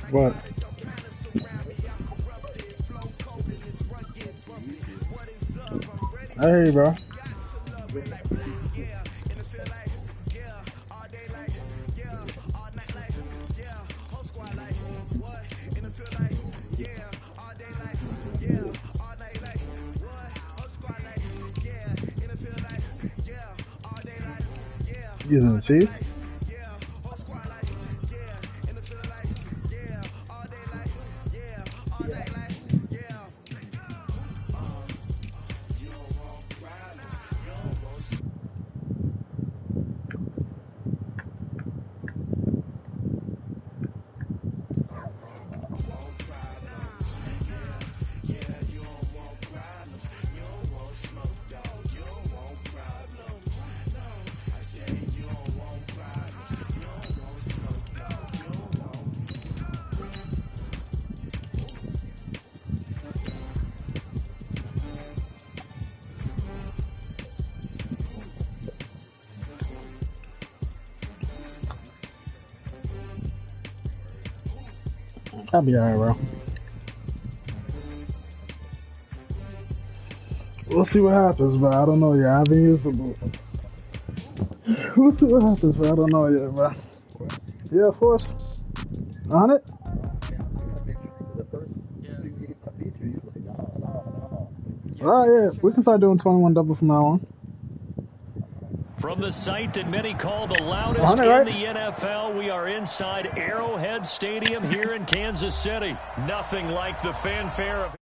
What? Hey, bro. Using the cheese? I'll be alright, bro. We'll see what happens, but I don't know yet. I haven't used the boot. We'll see what happens, but I don't know yet, bro. Yeah, of course. On it? Alright, yeah. We can start doing 21 double from now on. From the site that many call the loudest in the NFL, we are inside Arrowhead Stadium here in Kansas City. Nothing like the fanfare of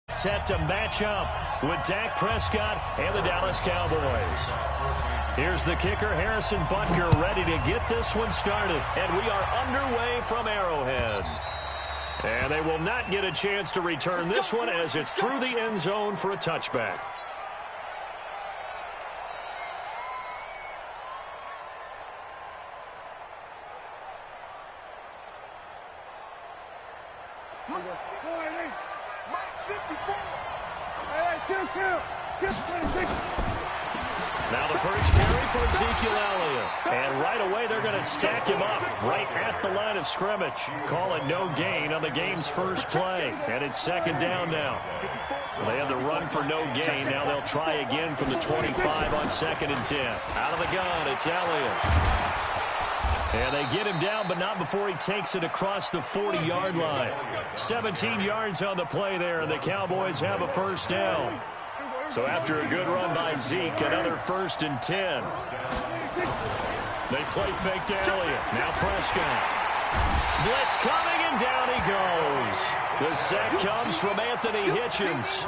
set to match up with Dak Prescott and the Dallas Cowboys. Here's the kicker, Harrison Butker, ready to get this one started. And we are underway from Arrowhead. And they will not get a chance to return this one as it's through the end zone for a touchback. Now the first carry for Ezekiel Elliott. And right away they're going to stack him up right at the line of scrimmage. Call it no gain on the game's first play. And it's second down now. Well, they had the run for no gain. Now they'll try again from the 25 on 2nd and 10. Out of the gun, it's Elliott. And they get him down, but not before he takes it across the 40-yard line. 17 yards on the play there, and the Cowboys have a first down. So after a good run by Zeke, another 1st and 10. They play fake to Elliott. Now Prescott. Blitz coming, and down he goes. The sack comes from Anthony Hitchens.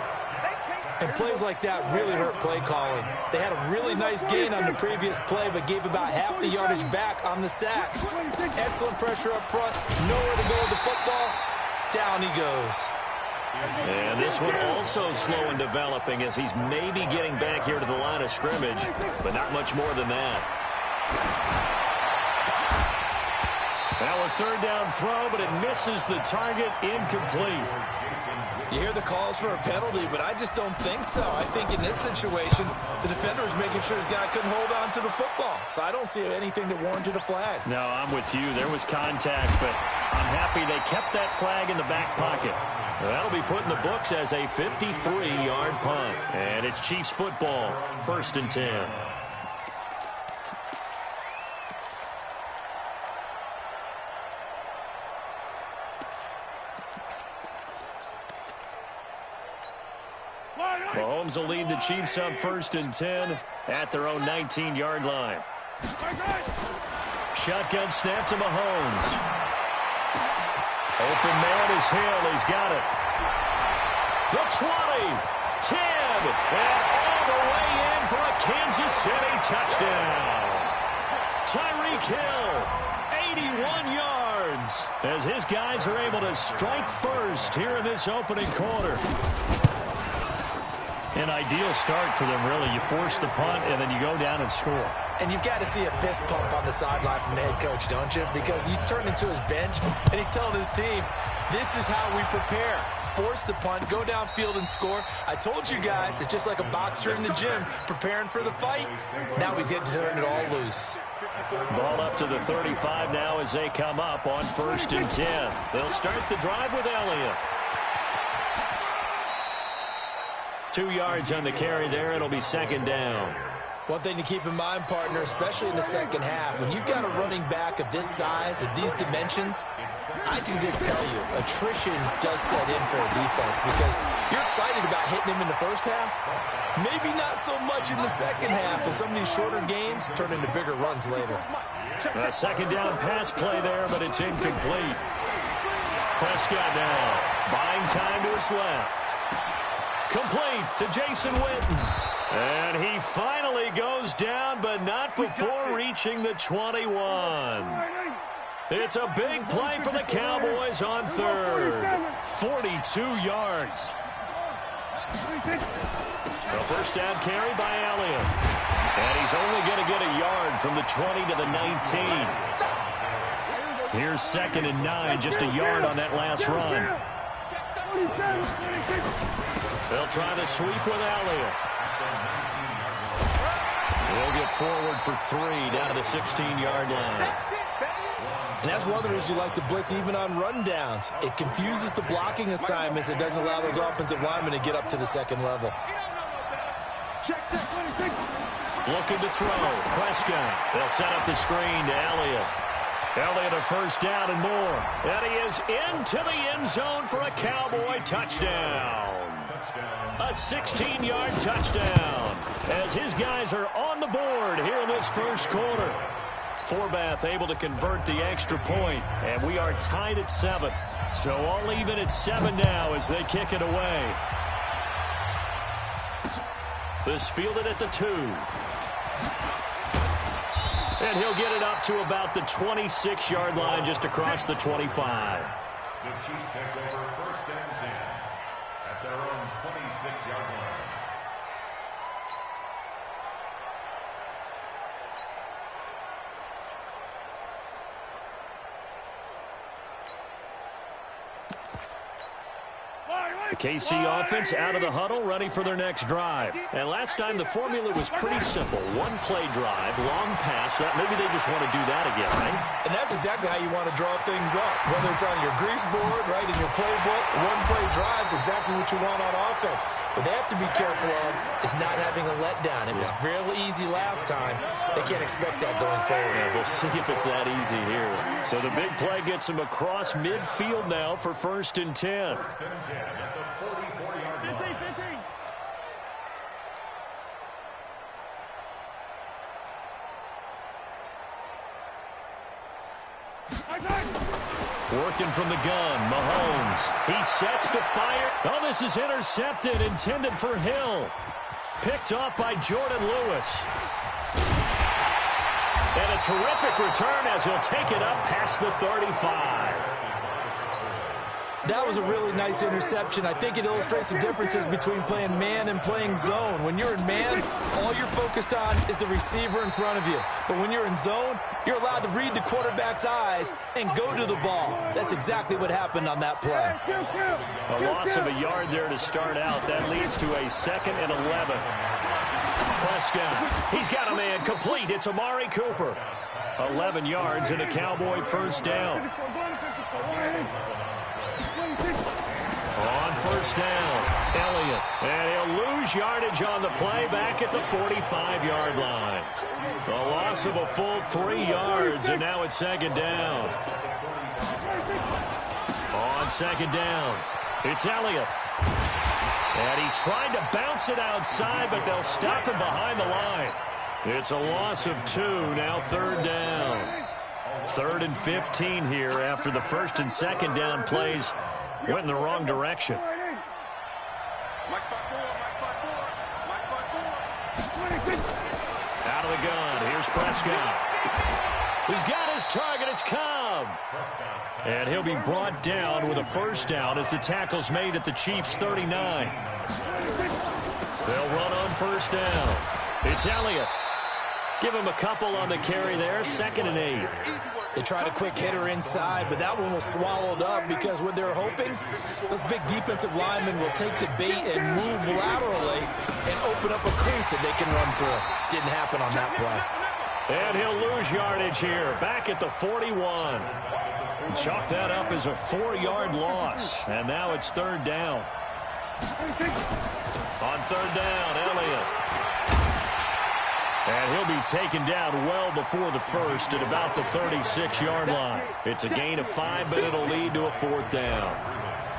And plays like that really hurt play calling. They had a really nice gain on the previous play, but gave about half the yardage back on the sack. Excellent pressure up front. Nowhere to go with the football. Down he goes. And this one also slow in developing as he's maybe getting back here to the line of scrimmage, but not much more than that. Now a 3rd down throw, but it misses the target, incomplete. You hear the calls for a penalty, but I just don't think so. I think in this situation, the defender is making sure his guy couldn't hold on to the football. So I don't see anything that warranted a flag. No, I'm with you. There was contact, but I'm happy they kept that flag in the back pocket. That'll be put in the books as a 53-yard punt. And it's Chiefs football, 1st and 10. Mahomes will lead the Chiefs up 1st and 10 at their own 19-yard line. Shotgun snap to Mahomes. Open man is Hill. He's got it. The 20, 10, and all the way in for a Kansas City touchdown. Tyreek Hill, 81 yards, as his guys are able to strike first here in this opening quarter. An ideal start for them, really. You force the punt, and then you go down and score. And you've got to see a fist pump on the sideline from the head coach, don't you? Because he's turned into his bench, and he's telling his team, this is how we prepare. Force the punt, go downfield and score. I told you guys, it's just like a boxer in the gym preparing for the fight. Now we get to turn it all loose. Ball up to the 35 now as they come up on 1st and 10. They'll start the drive with Elliott. 2 yards on the carry there. It'll be 2nd down. One thing to keep in mind, partner, especially in the second half, when you've got a running back of this size, of these dimensions, I can just tell you, attrition does set in for a defense because you're excited about hitting him in the first half. Maybe not so much in the second half, and some of these shorter gains turn into bigger runs later. A 2nd down pass play there, but it's incomplete. Prescott now, buying time to his left. Complete to Jason Witten. And he finally goes down, but not before reaching the 21. It's a big play for the Cowboys on 3rd. 42 yards. The first down carry by Elliott. And he's only going to get a yard from the 20 to the 19. Here's 2nd and 9, just a yard on that last run. They'll try the sweep with Elliott. They'll get forward for 3 down to the 16-yard line. And that's one of the reasons you like to blitz even on rundowns. It confuses the blocking assignments. It doesn't allow those offensive linemen to get up to the second level. Looking to throw. Prescott. They'll set up the screen to Elliott. Elliott a first down and more. And he is into the end zone for a Cowboy touchdown. A 16-yard touchdown as his guys are on the board here in this first quarter. Forbath able to convert the extra point, and we are tied at 7. So all even at 7 now as they kick it away. This fielded at the 2. And he'll get it up to about the 26-yard line just across the 25. The Chiefs take over 1st and 10 at their own 26-yard line. The KC offense out of the huddle, ready for their next drive. And last time the formula was pretty simple. One play drive, long pass. Maybe they just want to do that again, right? And that's exactly how you want to draw things up. Whether it's on your grease board, right, in your playbook, one play drive is exactly what you want on offense. What they have to be careful of is not having a letdown. It was real easy last time. They can't expect that going forward. Yeah, we'll see if it's that easy here. So the big play gets him across midfield now for 1st and 10. 1st and 10 at the 44-yard line. 15. Working from the gun, Mahomes. He sets to fire. Oh, this is intercepted, intended for Hill. Picked off by Jordan Lewis. And a terrific return as he'll take it up past the 35. That was a really nice interception. I think it illustrates the differences between playing man and playing zone. When you're in man, all you're focused on is the receiver in front of you. But when you're in zone, you're allowed to read the quarterback's eyes and go to the ball. That's exactly what happened on that play. A loss of a yard there to start out. That leads to a 2nd and 11. Prescott, he's got a man complete. It's Amari Cooper. 11 yards and a Cowboy first down. On 1st down, Elliott. And he'll lose yardage on the play back at the 45-yard line. A loss of a full 3 yards, and now it's 2nd down. On 2nd down, it's Elliott. And he tried to bounce it outside, but they'll stop him behind the line. It's a loss of 2, now 3rd down. 3rd and 15 here after the 1st and 2nd down plays went in the wrong direction. gun. Here's Prescott. He's got his target. It's Cobb. And he'll be brought down with a first down as the tackle's made at the Chiefs' 39. They'll run on first down. It's Elliott. Give him a couple on the carry there. 2nd and 8. They tried a quick hitter inside, but that one was swallowed up because what they're hoping, those big defensive linemen will take the bait and move laterally and open up a crease that they can run through. Didn't happen on that play. And he'll lose yardage here. Back at the 41. Chalk that up as a 4-yard loss. And now it's 3rd down. On 3rd down, Elliott. And he'll be taken down well before the first at about the 36-yard line. It's a gain of 5, but it'll lead to a 4th down.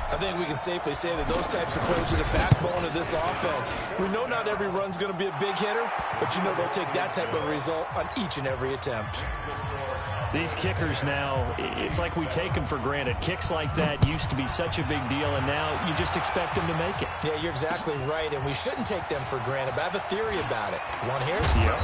I think we can safely say that those types of plays are the backbone of this offense. We know not every run's going to be a big hitter, but you know they'll take that type of result on each and every attempt. These kickers now, it's like we take them for granted. Kicks like that used to be such a big deal, and now you just expect them to make it. Yeah, you're exactly right, and we shouldn't take them for granted, but I have a theory about it. You want to hear it? Yeah.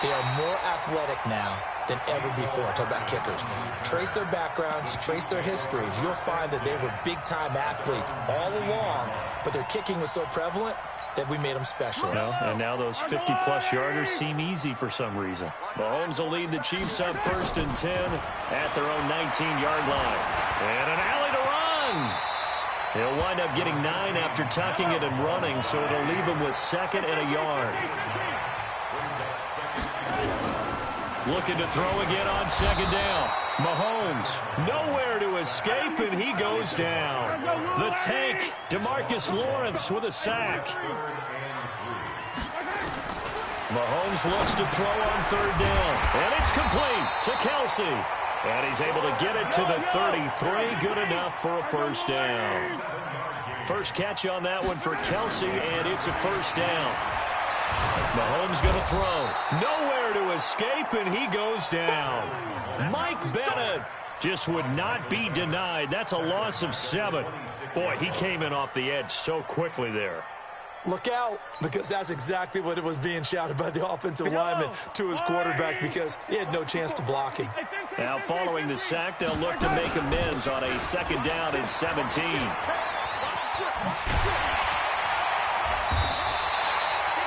They are more athletic now than ever before. Talk about kickers. Trace their backgrounds, trace their histories. You'll find that they were big-time athletes all along, but their kicking was so prevalent that we made them specialists. Well, and now those 50-plus yarders seem easy for some reason. Mahomes will lead the Chiefs up 1st and 10 at their own 19-yard line. And an alley to run. He'll wind up getting 9 after tucking it and running, so it'll leave him with 2nd and a yard. Looking to throw again on 2nd down. Mahomes, nowhere to escape, and he goes down. The tank, DeMarcus Lawrence with a sack. Mahomes looks to throw on 3rd down, and it's complete to Kelsey. And he's able to get it to the 33, good enough for a first down. First catch on that one for Kelsey, and it's a first down. Mahomes going to throw. Nowhere to escape, and he goes down. Mike Bennett just would not be denied. That's a loss of 7. Boy, he came in off the edge so quickly there. Look out, because that's exactly what it was being shouted by the offensive lineman to his quarterback because he had no chance to block him. Now following the sack, they'll look to make amends on a 2nd down and 17.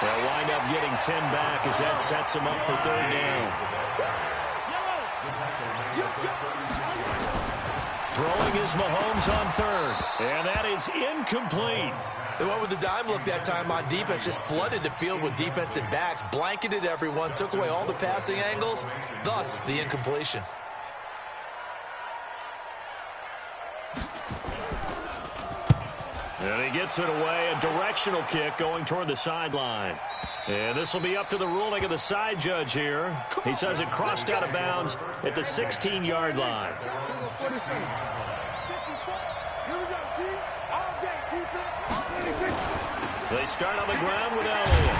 They'll wind up getting 10 back as that sets them up for 3rd down. Throwing is Mahomes on 3rd, and that is incomplete. They went with the dime look that time on defense, just flooded the field with defensive backs, blanketed everyone, took away all the passing angles, thus the incompletion. And he gets it away, a directional kick going toward the sideline. And this will be up to the ruling of the side judge here. He says it crossed out of bounds at the 16-yard line. They start on the ground with Elliott.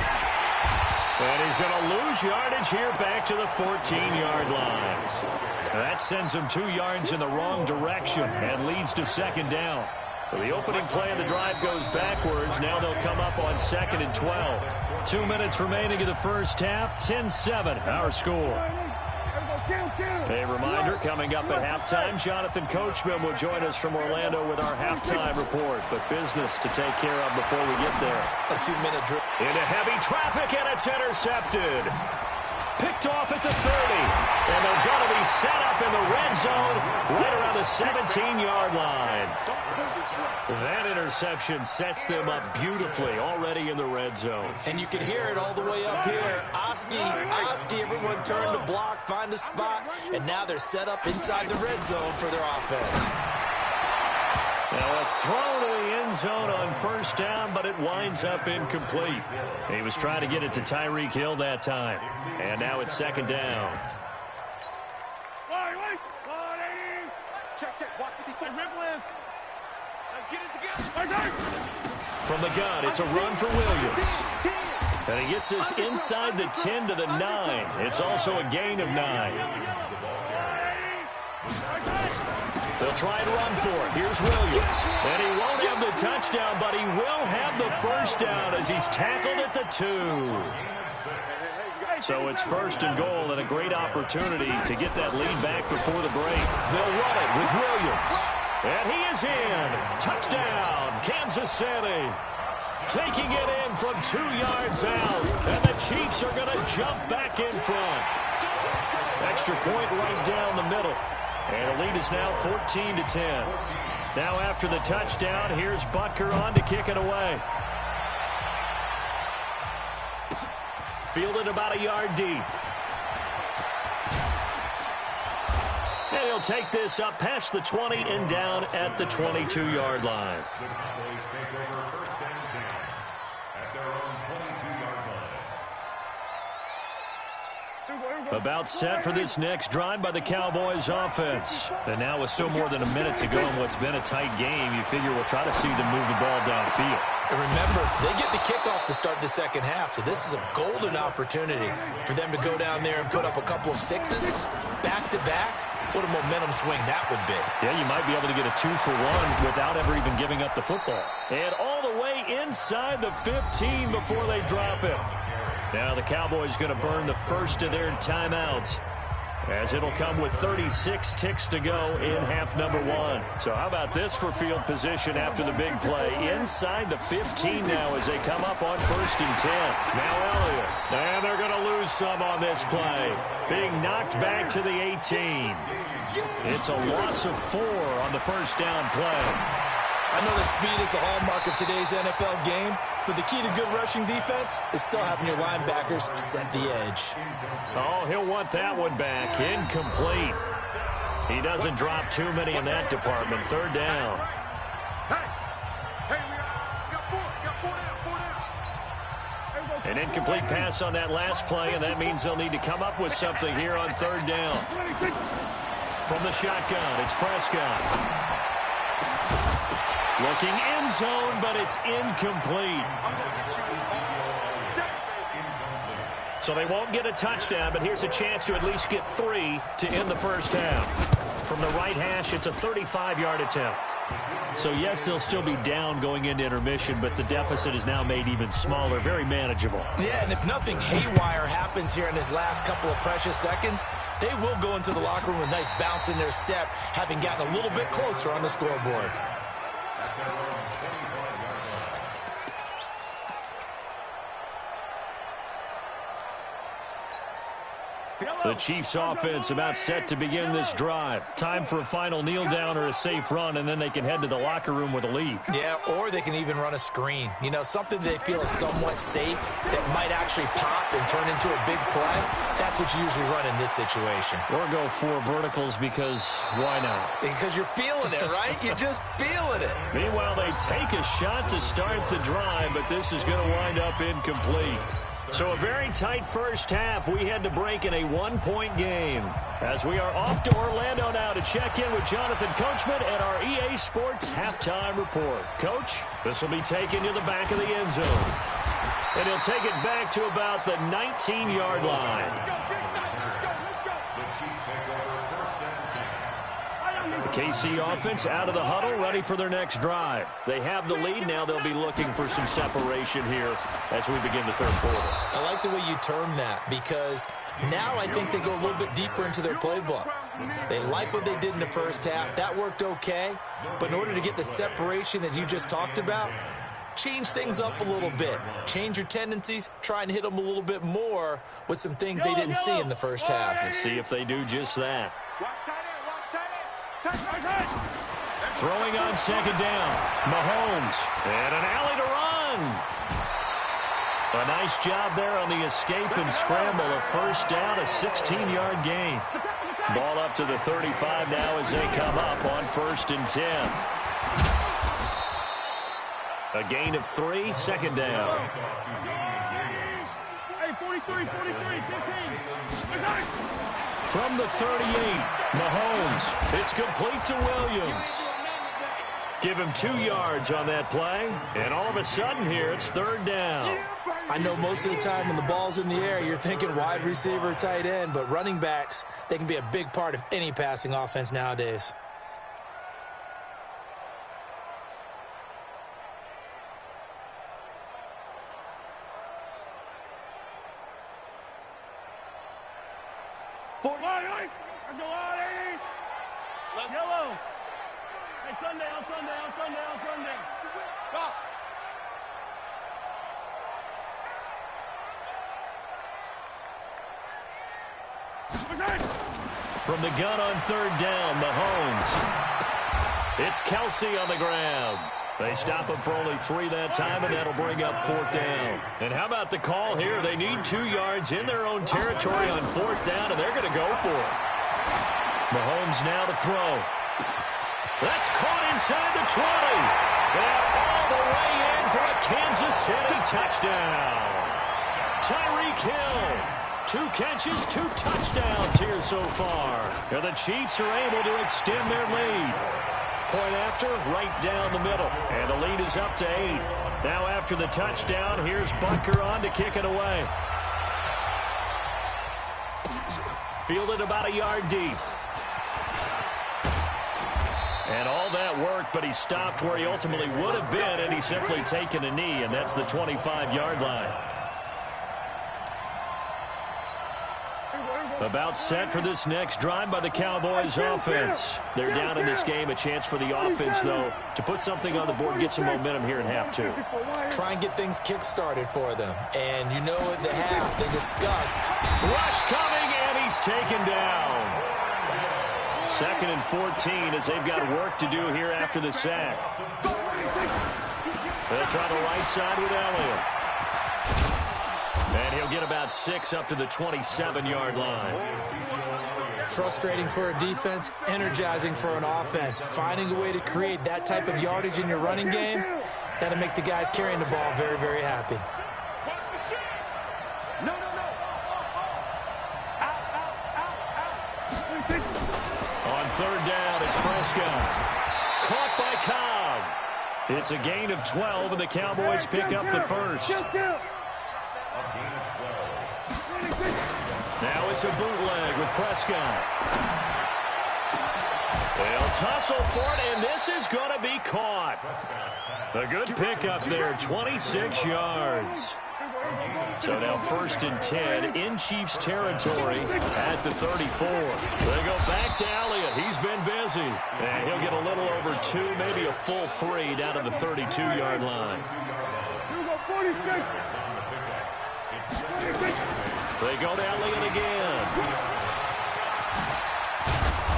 And he's going to lose yardage here back to the 14-yard line. That sends him 2 yards in the wrong direction and leads to 2nd down. So the opening play of the drive goes backwards. Now they'll come up on 2nd and 12. 2 minutes remaining in the first half. 10-7, our score. A reminder, coming up at halftime, Jonathan Coachman will join us from Orlando with our halftime report. But business to take care of before we get there. A 2-minute drill. Into heavy traffic, and it's intercepted. Picked off at the 30. And they're going to be set up in the red zone right around the 17-yard line. That interception sets them up beautifully already in the red zone. And you can hear it all the way up here. Oski, everyone turned to block, find a spot, and now they're set up inside the red zone for their offense. Now a throw to the end zone on first down, but it winds up incomplete. He was trying to get it to Tyreek Hill that time. And now it's 2nd down. From the gun, it's a run for Williams. And he gets this inside the 10 to the 9. It's also a gain of 9. They'll try and run for it. Here's Williams. And he won't have the touchdown, but he will have the first down as he's tackled at the 2. So it's 1st and goal and a great opportunity to get that lead back before the break. They'll run it with Williams. And he is in. Touchdown, Kansas City. Taking it in from 2 yards out. And the Chiefs are going to jump back in front. Extra point right down the middle. And the lead is now 14-10. Now after the touchdown, here's Butker on to kick it away. Fielded about a yard deep. And he'll take this up past the 20 and down at the 22-yard line. The Cowboys take over 1st and 10 at their own 22-yard line. About set for this next drive by the Cowboys offense. And now with still more than a minute to go in what's been a tight game, you figure we'll try to see them move the ball downfield. And remember, they get the kickoff to start the second half, so this is a golden opportunity for them to go down there and put up a couple of sixes back-to-back. What a momentum swing that would be. Yeah, you might be able to get a 2-for-1 without ever even giving up the football. And all the way inside the 15 before they drop it. Now the Cowboys going to burn the first of their timeouts, as it'll come with 36 ticks to go in half number 1. So how about this for field position after the big play? Inside the 15 now as they come up on 1st and 10. Now Elliott. And they're going to lose some on this play. Being knocked back to the 18. It's a loss of 4 on the first down play. I know that speed is the hallmark of today's NFL game, but the key to good rushing defense is still having your linebackers set the edge. Oh, he'll want that one back. Incomplete. He doesn't drop too many in that department. 3rd down. An incomplete pass on that last play, and that means they'll need to come up with something here on 3rd down. From the shotgun, it's Prescott. Looking end zone, but it's incomplete. So they won't get a touchdown, but here's a chance to at least get 3 to end the first half. From the right hash, it's a 35-yard attempt. So, yes, they'll still be down going into intermission, but the deficit is now made even smaller, very manageable. Yeah, and if nothing haywire happens here in his last couple of precious seconds, they will go into the locker room with a nice bounce in their step, having gotten a little bit closer on the scoreboard. The Chiefs offense about set to begin this drive. Time for a final kneel down or a safe run, and then they can head to the locker room with a lead. Yeah, or they can even run a screen. You know, something they feel is somewhat safe that might actually pop and turn into a big play. That's what you usually run in this situation. Or go 4 verticals because why not? Because you're feeling it, right? You're just feeling it. Meanwhile, they take a shot to start the drive, but this is going to wind up incomplete. So a very tight first half. We had to break in a 1-point game. As we are off to Orlando now to check in with Jonathan Coachman at our EA Sports Halftime Report. Coach, this will be taken to the back of the end zone. And he'll take it back to about the 19-yard line. The KC offense out of the huddle, ready for their next drive. They have the lead. Now they'll be looking for some separation here as we begin the 3rd quarter. I like the way you term that, because now I think they go a little bit deeper into their playbook. They like what they did in the first half. That worked okay. But in order to get the separation that you just talked about, change things up a little bit. Change your tendencies. Try and hit them a little bit more with some things they didn't see in the first half. We'll see if they do just that. Throwing on 2nd down. Mahomes. And an alley to run. A nice job there on the escape and scramble. A first down, a 16-yard gain. Ball up to the 35 now as they come up on 1st and 10. A gain of 3, 2nd down. Hey, 43, 15. From the 38, Mahomes. It's complete to Williams. Give him 2 yards on that play. And all of a sudden here, it's 3rd down. I know most of the time when the ball's in the air, you're thinking wide receiver, tight end, but running backs, they can be a big part of any passing offense nowadays. Yellow. Hey, Sunday, on Sunday, on Sunday, on Sunday. Go. From the gun on third down, Mahomes. It's Kelsey on the ground. They stop him for only 3 that time, and that'll bring up 4th down. And how about the call here? They need 2 yards in their own territory on 4th down, and they're going to go for it. Mahomes now to throw. That's caught inside the 20. And all the way in for a Kansas City touchdown. Tyreek Hill. 2 catches, 2 touchdowns here so far. And the Chiefs are able to extend their lead. Point after, right down the middle. And the lead is up to 8. Now after the touchdown, here's Butker on to kick it away. Fielded about a yard deep. And all that worked, but he stopped where he ultimately would have been, and he's simply taken a knee, and that's the 25-yard line. About set for this next drive by the Cowboys offense. They're down in this game. A chance for the offense, though, to put something on the board, get some momentum here in half 2. Try and get things kick-started for them. And you know at the half, they discussed. Rush coming, and he's taken down. 2nd and 14 as they've got work to do here after the sack. They'll try the right side with Elliott. And he'll get about 6 up to the 27-yard line. Frustrating for a defense, energizing for an offense. Finding a way to create that type of yardage in your running game, that'll make the guys carrying the ball very, very happy. On 3rd down, it's Prescott. Caught by Cobb. It's a gain of 12, and the Cowboys pick up the first. Now it's a bootleg with Prescott. They'll tussle for it, and this is going to be caught. A good pickup there, 26 yards. So now 1st and 10 in Chiefs territory at the 34. They go back to Elliott. He's been busy. And he'll get a little over 2, maybe a full 3 down to the 32-yard line. They go to Elliott again.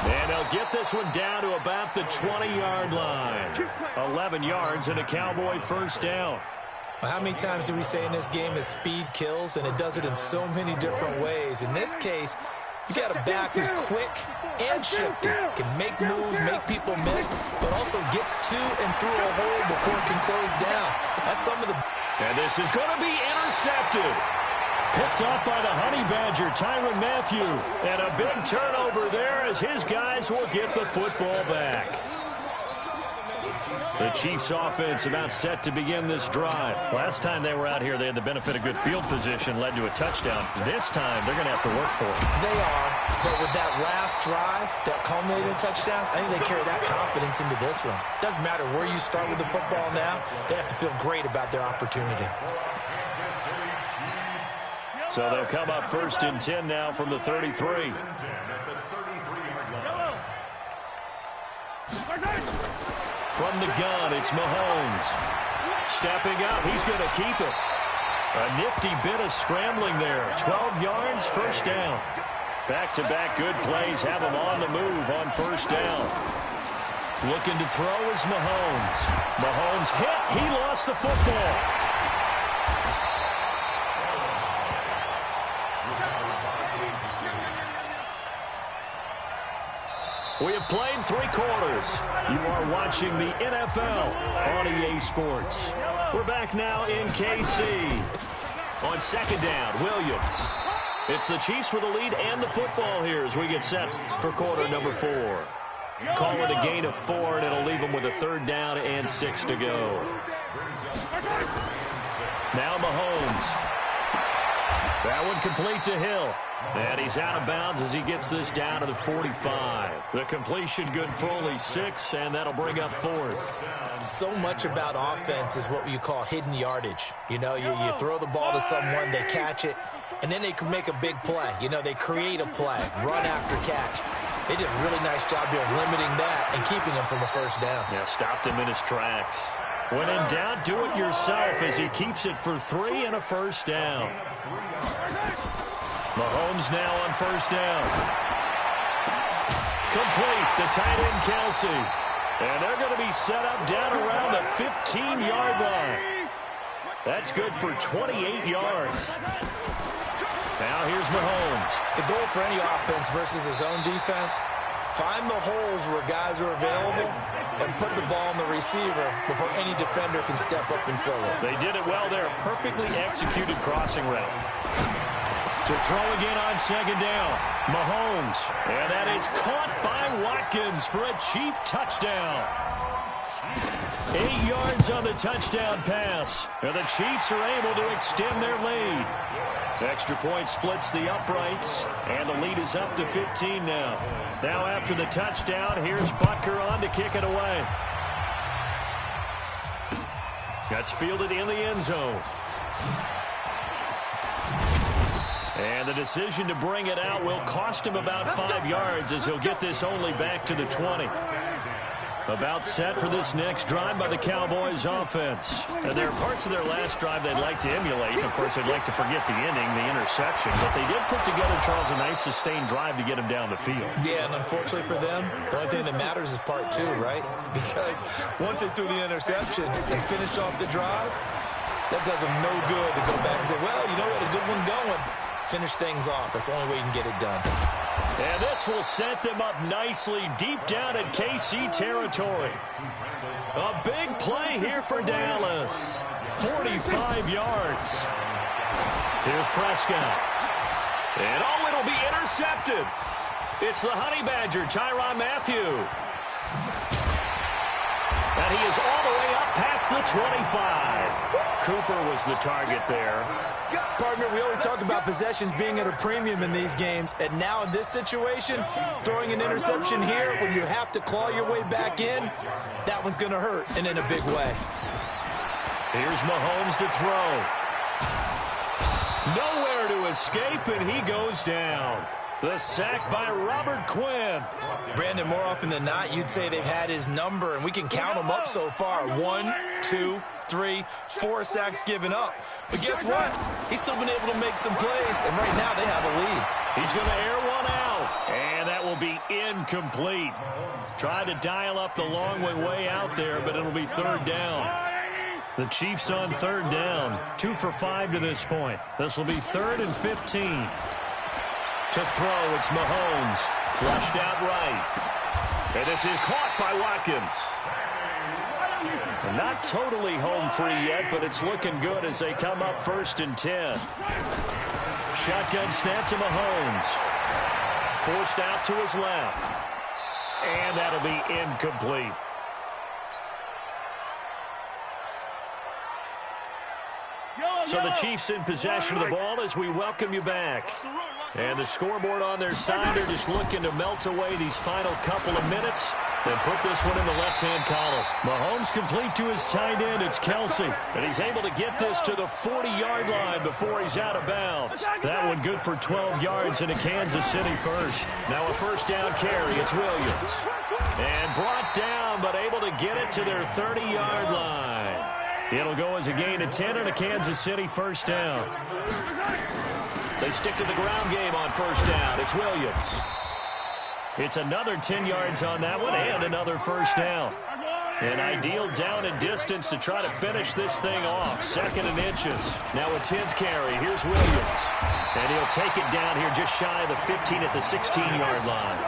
And they'll get this one down to about the 20-yard line. 11 yards and a Cowboy 1st down. Well, how many times do we say in this game is speed kills, and it does it in so many different ways. In this case, you got a back who's quick and shifty, can make moves, make people miss, but also gets to and through a hole before it can close down. That's some of the... And this is going to be intercepted. Picked up by the Honey Badger, Tyrann Mathieu. And a big turnover there as his guys will get the football back. The Chiefs offense about set to begin this drive. Last time they were out here, they had the benefit of good field position, led to a touchdown. This time, they're going to have to work for it. They are, but with that last drive, that culminating touchdown, I think they carry that confidence into this one. Doesn't matter where you start with the football now, they have to feel great about their opportunity. So they'll come up 1st and 10 now from the 33. From the gun, it's Mahomes. Stepping up, he's going to keep it. A nifty bit of scrambling there. 12 yards, 1st down. Back-to-back good plays have him on the move on 1st down. Looking to throw is Mahomes. Mahomes hit. He lost the football. We have played 3 quarters. You are watching the NFL on EA Sports. We're back now in KC. On 2nd down, Williams. It's the Chiefs with the lead and the football here as we get set for quarter number 4. Call it a gain of 4, and it'll leave them with a 3rd down and 6 to go. Now Mahomes. That one complete to Hill. And he's out of bounds as he gets this down to the 45. The completion good for only 6, and that'll bring up 4th. So much about offense is what you call hidden yardage. You know, you throw the ball to someone, they catch it, and then they can make a big play. You know, they create a play, run after catch. They did a really nice job there of limiting that and keeping him from a first down. Yeah, stopped him in his tracks. When in doubt, do it yourself as he keeps it for 3 and a first down. Mahomes now on first down. Complete, the tight end Kelsey. And they're going to be set up down around the 15-yard line. That's good for 28 yards. Now here's Mahomes. The goal for any offense versus his own defense, find the holes where guys are available and put the ball in the receiver before any defender can step up and fill it. They did it well there. Perfectly executed crossing route. To throw again on second down. Mahomes. And that is caught by Watkins for a Chief touchdown. 8 yards on the touchdown pass. And the Chiefs are able to extend their lead. Extra point splits the uprights. And the lead is up to 15 now. Now after the touchdown, here's Butker on to kick it away. That's fielded in the end zone. And the decision to bring it out will cost him about 5 yards as he'll get this only back to the 20. About set for this next drive by the Cowboys offense. And there are parts of their last drive they'd like to emulate. Of course, they'd like to forget the inning, the interception. But they did put together, Charles, a nice sustained drive to get him down the field. Yeah, and unfortunately for them, the only thing that matters is part 2, right? Because once they threw the interception and finished off the drive, that does them no good to go back and say, well, you know what, a good one going. Finish things off. That's the only way you can get it done. And this will set them up nicely deep down in KC territory. A big play here for Dallas. 45 yards. Here's Prescott. And oh, it'll be intercepted. It's the Honey Badger, Tyrann Mathieu. And he is all the way up past the 25. Cooper was the target there. Partner, we always talk about possessions being at a premium in these games, and now in this situation, throwing an interception here when you have to claw your way back in, that one's going to hurt, and in a big way. Here's Mahomes to throw. Nowhere to escape, and he goes down. The sack by Robert Quinn. Brandon, more often than not, you'd say they've had his number, and we can count them up so far. 1, 2, 3, 4 sacks given up. But guess what? He's still been able to make some plays, and right now they have a lead. He's going to air one out, and that will be incomplete. Tried to dial up the long way out there, but it'll be third down. The Chiefs on third down. 2 for 5 to this point. This will be 3rd and 15. To throw, it's Mahomes. Flushed out right. And this is caught by Watkins. Not totally home free yet, but it's looking good as they come up 1st and 10. Shotgun snap to Mahomes. Forced out to his left. And that'll be incomplete. So the Chiefs in possession of the ball as we welcome you back. And the scoreboard on their side, they're just looking to melt away these final couple of minutes and put this one in the left-hand column. Mahomes complete to his tight end. It's Kelsey. And he's able to get this to the 40-yard line before he's out of bounds. That one good for 12 yards into Kansas City first. Now a first down carry. It's Williams. And brought down, but able to get it to their 30-yard line. It'll go as a gain of 10 and a Kansas City first down. They stick to the ground game on first down. It's Williams. It's another 10 yards on that one and another first down. An ideal down and distance to try to finish this thing off. 2nd and inches. Now a 10th carry. Here's Williams. And he'll take it down here just shy of the 15 at the 16-yard line.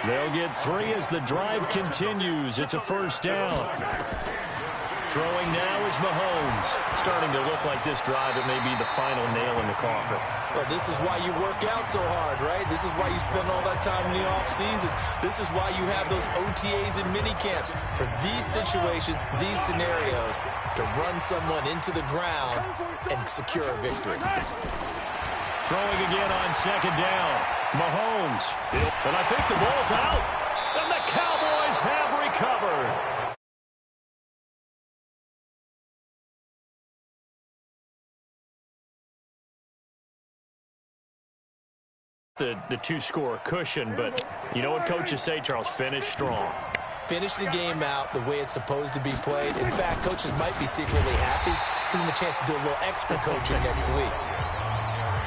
They'll get 3 as the drive continues. It's a first down. Throwing now is Mahomes. Starting to look like this drive, it may be the final nail in the coffin. Well, this is why you work out so hard, right? This is why you spend all that time in the offseason. This is why you have those OTAs and minicamps. For these situations, these scenarios, to run someone into the ground and secure a victory. Throwing again on 2nd down. Mahomes. And I think the ball's out. And the Cowboys have recovered. the two-score cushion, but you know what coaches say, Charles, finish strong. Finish the game out the way it's supposed to be played. In fact, coaches might be secretly happy. Gives them a chance to do a little extra coaching next week.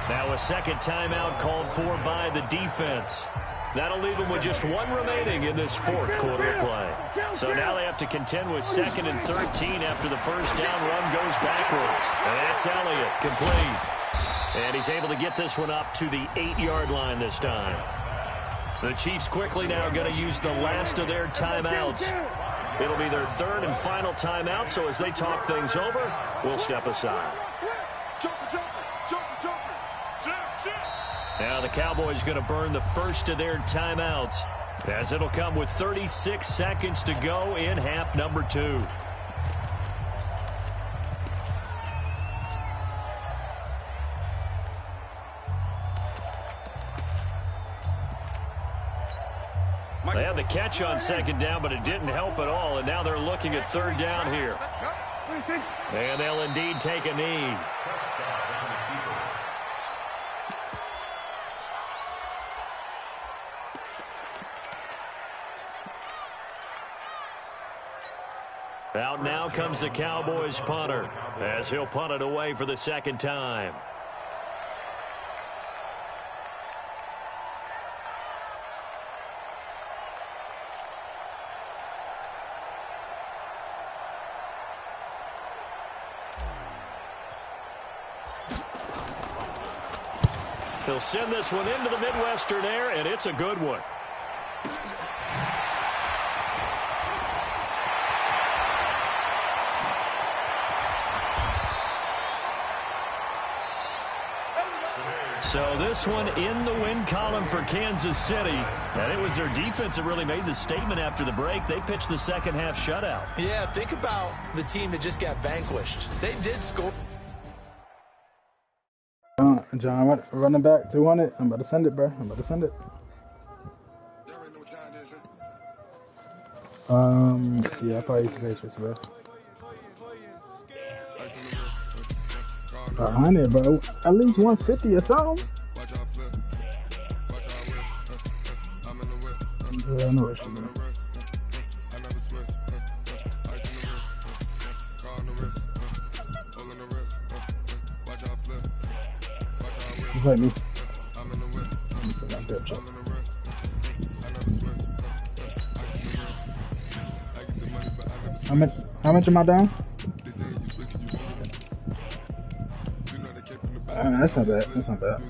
Now a second timeout called for by the defense. That'll leave them with just one remaining in this fourth quarter of play. So now they have to contend with 2nd and 13 after the first down run goes backwards. And that's Elliott, complete. And he's able to get this one up to the 8-yard line this time. The Chiefs quickly now going to use the last of their timeouts. It'll be their 3rd and final timeout, so as they talk things over, we'll step aside. Now the Cowboys going to burn the first of their timeouts, as it'll come with 36 seconds to go in half number 2. They had the catch on 2nd down, but it didn't help at all, and now they're looking at 3rd down here. And they'll indeed take a knee. Out now comes the Cowboys punter, as he'll punt it away for the 2nd time. He'll send this one into the Midwestern air, and it's a good one. So this one in the win column for Kansas City. And it was their defense that really made the statement after the break. They pitched the second half shutout. Yeah, think about the team that just got vanquished. They did score. John, running back 200. I'm about to send it, bro. I'm about to send it. Yeah, I probably use the Patriots, bro. 100, bro. At least 150 or something. Yeah, I know what you're doing. Just like me. Let me see that good job. How much am I down? That's not bad. That's not bad.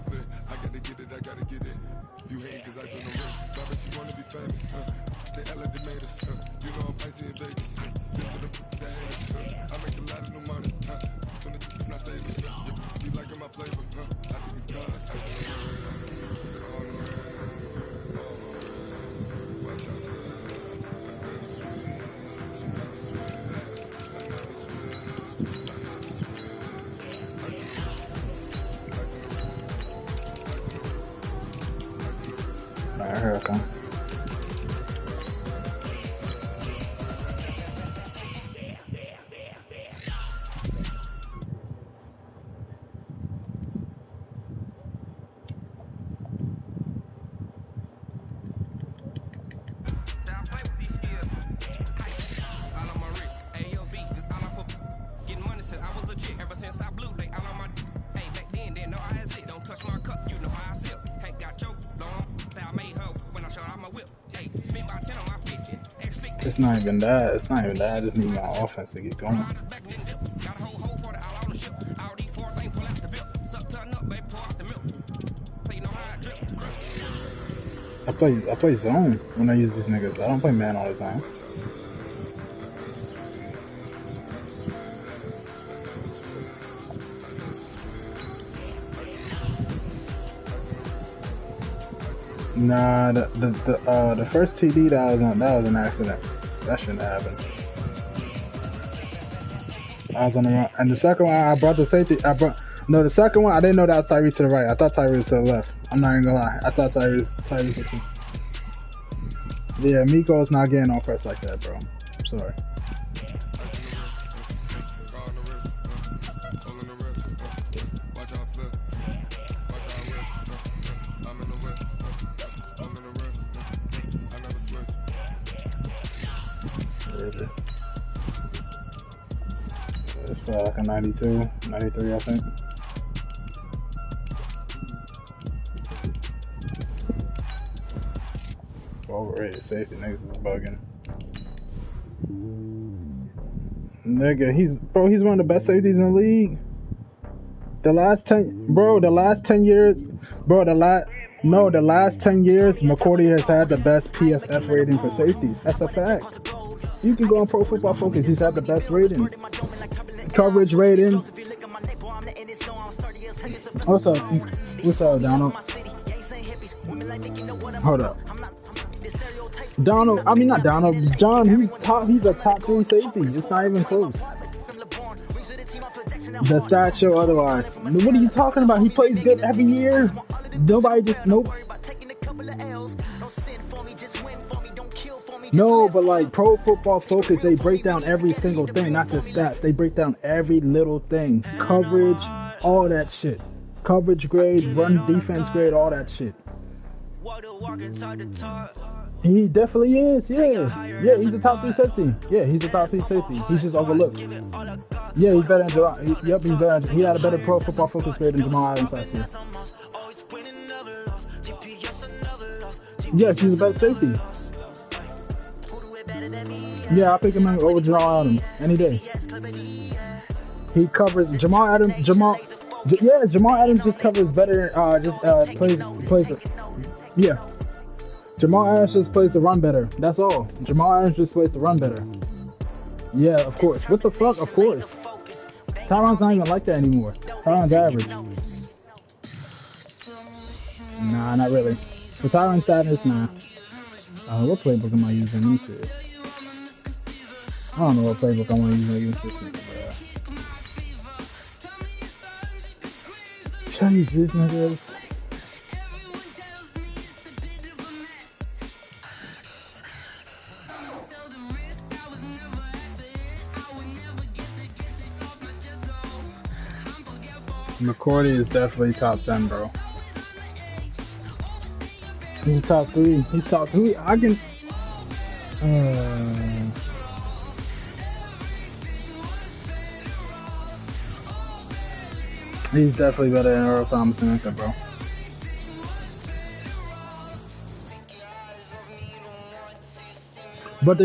Alright, here I come. It's not even that. It's not even that. I just need my offense to get going. I play zone when I use these niggas. I don't play man all the time. Nah, the first TD that was an accident. That shouldn't happen. I was on the run, and the second one I brought the safety. The second one I didn't know that was Tyrese to the right. I thought Tyrese was to the left. I'm not even gonna lie. I thought Tyrese was. Yeah, Miko's not getting on press like that, bro. I'm sorry. like a 92, 93, I think. Overrated safety, niggas is bugging. Nigga, he's one of the best safeties in the league. The last 10 years, the last 10 years, McCourty has had the best PFF rating for safeties. That's a fact. You can go on Pro Football Focus. He's had the best rating. Coverage rating. What's up, Donald? Hold up. Not Donald. John, he's a top 3 safety. It's not even close. The stats show otherwise. What are you talking about? He plays good every year. Nope. No, but like Pro Football Focus, they break down every single thing, not just stats. They break down every little thing. Coverage, all that shit. Coverage grade, run defense grade, all that shit. He definitely is, yeah, he's a top 3 safety. Yeah, he's a top 3 safety. He's just overlooked. Yeah, he's better than Jamal. Yep, he's better. He had a better Pro Football Focus grade than Jamal Adams last year. Yes, he's the best safety. Yeah, I'll pick him over Jamal Adams any day. He covers Jamal Adams. Jamal Adams just covers better. Plays. Yeah. Jamal Adams just plays the run better. That's all. Jamal Adams just plays the run better. Yeah, of course. What the fuck? Of course. Tyron's not even like that anymore. Tyron's average. Nah, not really. For Tyron status, nah. What playbook am I using? Let me see. I don't know what playbook I want to use against this nigga, bro. Should I use this nigga? McCourty is definitely top 10, bro. He's top 3. He's top 3. I can. He's definitely better than Earl Thomas and Inca, bro. But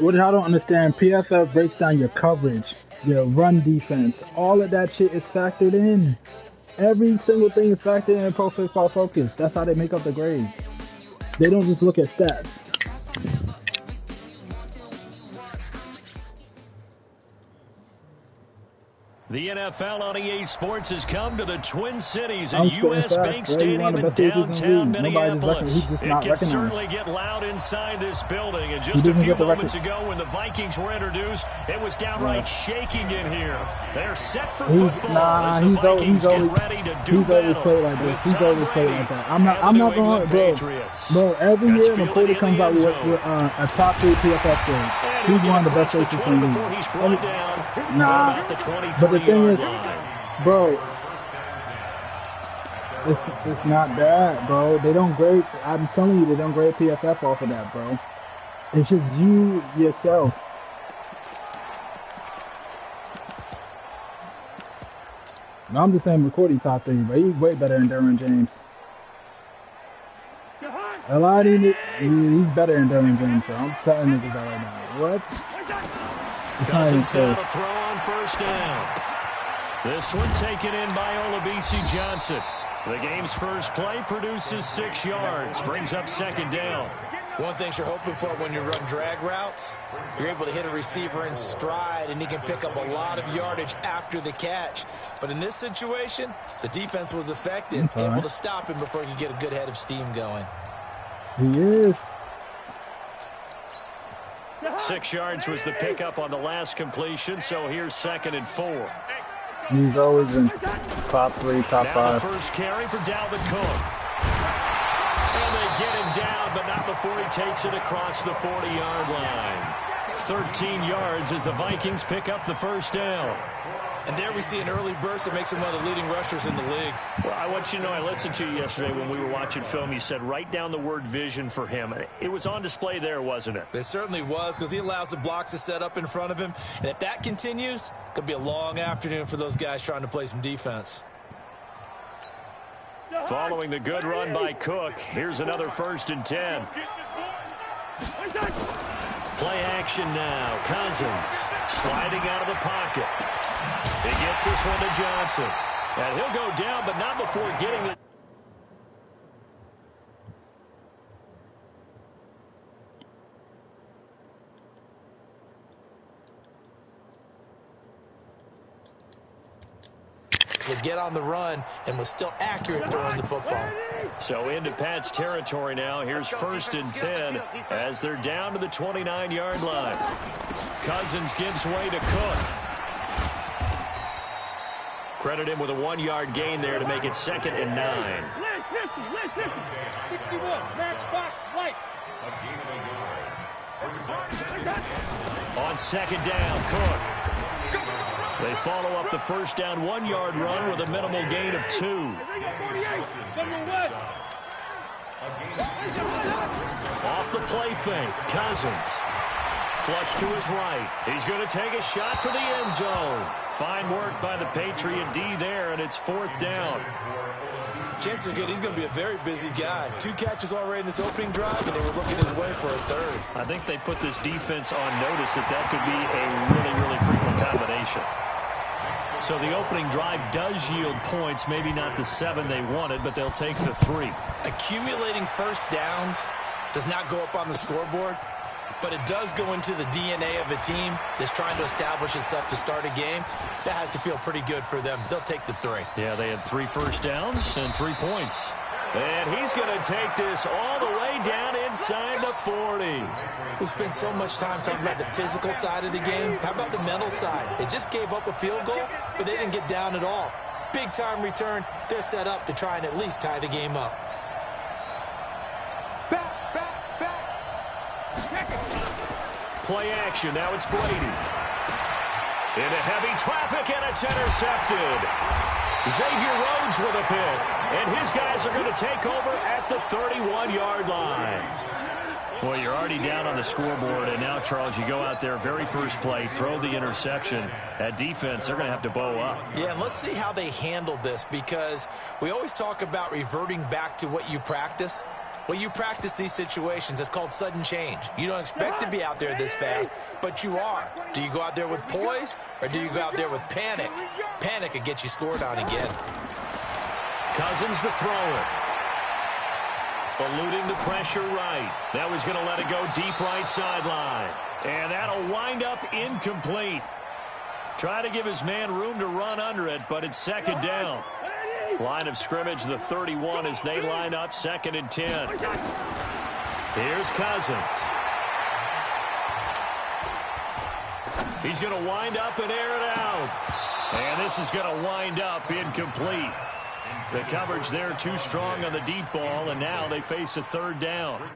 what I don't understand, PFF breaks down your coverage, your run defense, all of that shit is factored in. Every single thing is factored in Pro Football Focus. That's how they make up the grade. They don't just look at stats. The NFL on EA Sports has come to the Twin Cities at US Bank Stadium in downtown Minneapolis. It can certainly get loud inside this building. And just a few moments ago when the Vikings were introduced, it was downright shaking in here. They're set for football as the Vikings get ready to do battle. Played like this. He's always played like that. I'm not going to, bro, every year McCourty comes out with a top 3 PFF grade. He's one of the best safeties in the league. Nah, but the thing is, bro, it's not that, bro. They don't grade. I'm telling you, they don't grade PFF off of that, bro. It's just you yourself. No, I'm just saying McCourty top 3, but he's way better than Derwin James. A lot of he's better than Derwin James, so I'm telling niggas that right now. What? Cousins down to throw on first down. This one taken in by Olabisi Johnson. The game's first play produces 6 yards, brings up second down. One thing you're hoping for when you run drag routes, you're able to hit a receiver in stride and he can pick up a lot of yardage after the catch. But in this situation, the defense was effective, able to stop him before he could get a good head of steam going. He is. 6 yards was the pickup on the last completion, so here's 2nd and 4. He's always in top 3, top 5. Now the first carry for Dalvin Cook. And they get him down, but not before he takes it across the 40-yard line. 13 yards as the Vikings pick up the first down. And there we see an early burst that makes him one of the leading rushers in the league. Well, I want you to know, I listened to you yesterday when we were watching film. You said write down the word vision for him. It was on display there, wasn't it? It certainly was, because he allows the blocks to set up in front of him. And if that continues, it could be a long afternoon for those guys trying to play some defense. Following the good run by Cook, here's another 1st and 10. Play action now. Cousins sliding out of the pocket. He gets this one to Johnson. And he'll go down, but not before getting it. Would get on the run and was still accurate throwing the football. So into Pat's territory now. Here's 1st and 10 as they're down to the 29-yard line. Cousins gives way to Cook. Credit him with a 1-yard gain there to make it 2nd and 9. 61, match box, lights. On 2nd down, Cook. They follow up the 1st down 1-yard run with a minimal gain of 2. Off the play fake, Cousins. Flush to his right. He's going to take a shot for the end zone. Fine work by the Patriot D there, and it's 4th down. Chances are good he's going to be a very busy guy. 2 catches already in this opening drive, and they were looking his way for a 3rd. I think they put this defense on notice that could be a really, really frequent combination. So the opening drive does yield points, maybe not the 7 they wanted, but they'll take the 3. Accumulating 1st downs does not go up on the scoreboard, but it does go into the DNA of a team that's trying to establish itself to start a game. That has to feel pretty good for them. They'll take the 3. Yeah, they had 3 first downs and 3 points. And he's going to take this all the way down inside the 40. We spent so much time talking about the physical side of the game. How about the mental side? They just gave up a field goal, but they didn't get down at all. Big time return. They're set up to try and at least tie the game up. Play action. Now it's Brady. Into heavy traffic, and it's intercepted. Xavier Rhodes with a pick, and his guys are going to take over at the 31-yard line. Well, you're already down on the scoreboard, and now, Charles, you go out there, very first play, throw the interception. At defense, they're going to have to bow up. Yeah, and let's see how they handle this, because we always talk about reverting back to what you practice. Well, you practice these situations. It's called sudden change. You don't expect to be out there this fast, but you are. Do you go out there with poise, or do you go out there with panic? Panic could get you scored on again. Cousins to throw it. Eluding the pressure right. Now he's going to let it go deep right sideline. And that'll wind up incomplete. Try to give his man room to run under it, but it's 2nd down. Line of scrimmage, the 31, as they line up 2nd and 10. Here's Cousins. He's going to wind up and air it out. And this is going to wind up incomplete. The coverage there too strong on the deep ball, and now they face a 3rd down.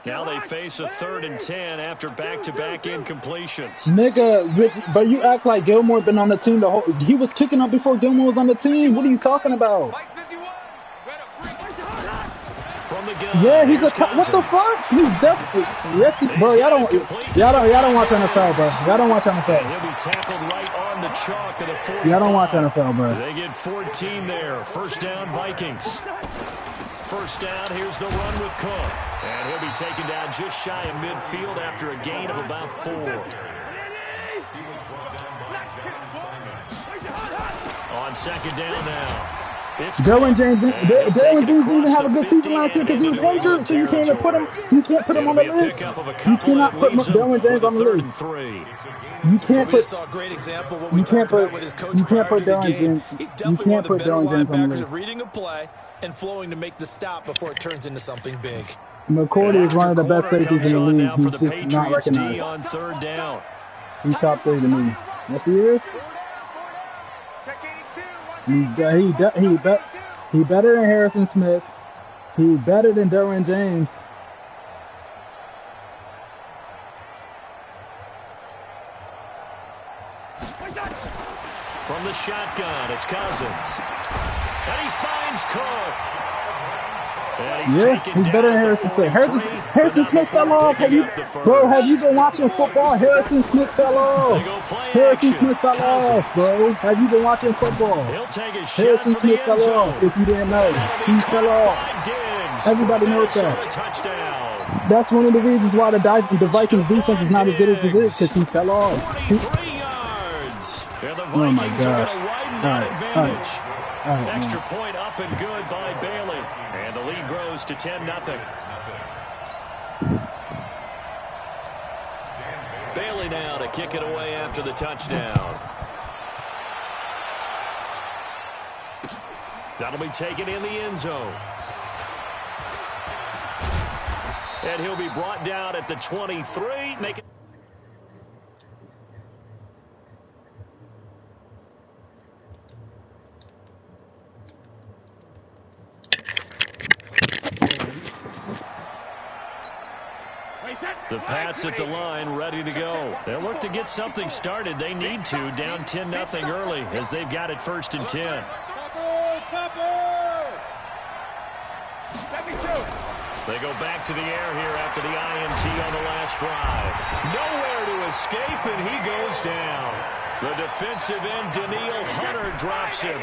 Now they face a 3rd and 10 after back-to-back incompletions. Nigga, but you act like Gilmore been on the team the whole. He was kicking up before Gilmore was on the team. What are you talking about? From the gun, yeah, he's a. What the fuck? He's definitely. Yes, bro. Y'all don't watch NFL, bro. Y'all don't watch NFL. He'll be tackled right on the chalk of the 45. Y'all don't watch NFL, bro. They get 14 there. 1st down, Vikings. 1st down, here's the run with Cook. And he'll be taken down just shy of midfield after a gain of about 4. On 2nd down now. Derwin James didn't even have a good season last year because he was injured, so you can't even put him. You can't put him on the list. You cannot put Derwin James on the list. You can't put. Saw a great example of what we talked about with his coach prior to the game. He's definitely one of the better linebackers at reading a play and flowing to make the stop before it turns into something big. McCourty is one of the best safeties in the league. He's just not recognized. On 3rd down. He's top 3 to me. Yes, he is. He better than Harrison Smith. He better than Derwin James. From the shotgun, it's Cousins. And he finds Cook. He's better than Harrison Smith. Harrison Smith fell off. Have you been watching football? Harrison Smith fell off. Harrison Smith fell off, bro. Have you been watching football? Harrison Smith fell off, if you didn't know. He fell off. Everybody knows that. That's one of the reasons why the Vikings defense is not as good as it is, because he fell off. Oh my God. All right, extra point up and good by Bailey. And the lead grows to 10-0. Bailey now to kick it away after the touchdown. That'll be taken in the end zone. And he'll be brought down at the 23. Make it. The Pats at the line, ready to go. They'll look to get something started. They need to, down 10-0 early, as they've got it 1st and 10. They go back to the air here after the INT on the last drive. Nowhere to escape, and he goes down. The defensive end, Daniil Hunter, drops him.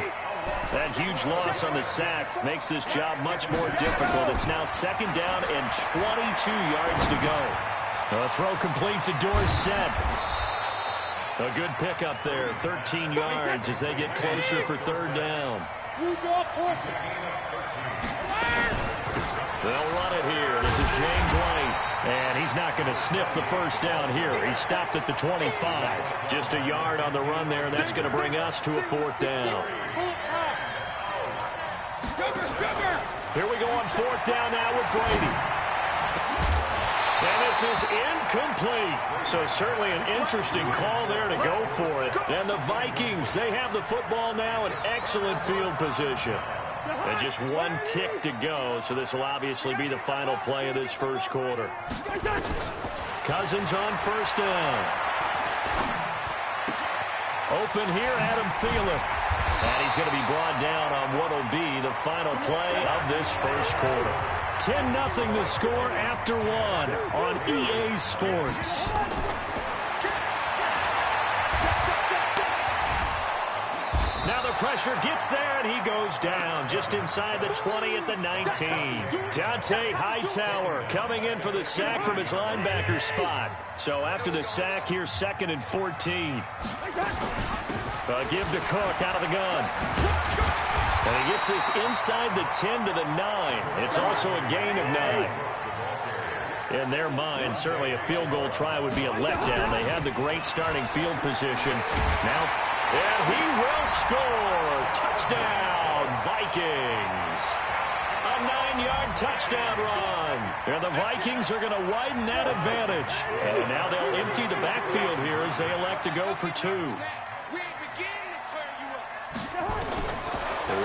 That huge loss on the sack makes this job much more difficult. It's now 2nd down and 22 yards to go. A throw complete to Dorsett. A good pickup there, 13 yards as they get closer for 3rd down. They'll run it here. This is James White, and he's not going to sniff the 1st down here. He stopped at the 25. Just a yard on the run there. That's going to bring us to a 4th down. Here we go on 4th down now with Brady. And this is incomplete. So certainly an interesting call there to go for it. And the Vikings, they have the football now in excellent field position. And just 1 tick to go, so this will obviously be the final play of this 1st quarter. Cousins on 1st down. Open here, Adam Thielen. And he's going to be brought down on what will be the final play of this 1st quarter. 10-0 the score after 1 on EA Sports. Now the pressure gets there, and he goes down just inside the 20 at the 19. Dante Hightower coming in for the sack from his linebacker spot. So after the sack, here's 2nd and 14. Give to Cook out of the gun. And he gets this inside the 10 to the 9. It's also a gain of 9. In their mind, certainly a field goal try would be a letdown. They had the great starting field position. Now, and he will score. Touchdown, Vikings. A 9-yard touchdown run. And the Vikings are going to widen that advantage. And now they'll empty the backfield here as they elect to go for 2.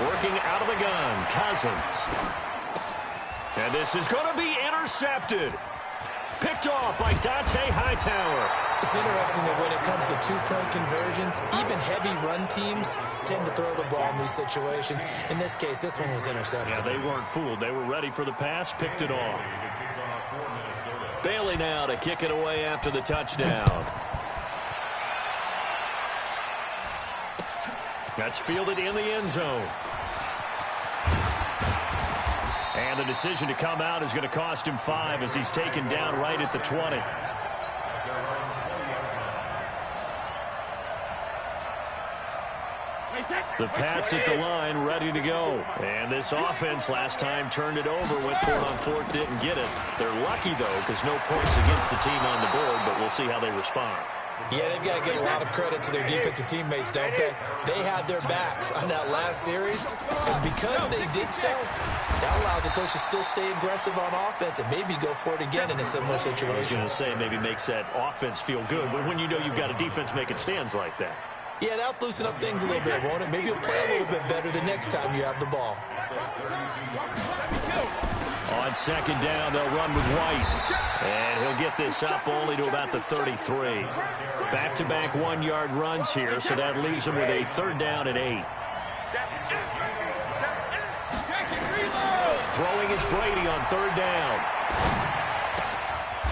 Working out of the gun, Cousins. And this is going to be intercepted. Picked off by Dante Hightower. It's interesting that when it comes to 2-point conversions, even heavy run teams tend to throw the ball in these situations. In this case, this one was intercepted. Yeah, they weren't fooled. They were ready for the pass, picked it off. Bailey now to kick it away after the touchdown. That's fielded in the end zone. And the decision to come out is going to cost him 5 as he's taken down right at the 20. The Pats at the line, ready to go. And this offense last time turned it over, went for it on 4th, didn't get it. They're lucky, though, because no points against the team on the board, but we'll see how they respond. Yeah, they've got to give a lot of credit to their defensive teammates, don't they? They had their backs on that last series, and because they did so, that allows the coach to still stay aggressive on offense and maybe go for it again in a similar situation. I was going to say maybe makes that offense feel good, but when you know you've got a defense making stands like that. Yeah, that'll loosen up things a little bit, won't it? Maybe you'll play a little bit better the next time you have the ball. On second down, they'll run with White. And he'll get this up only to about the 33. Back-to-back one-yard runs here, so that leaves him with a 3rd down and 8. Throwing is Brady on 3rd down.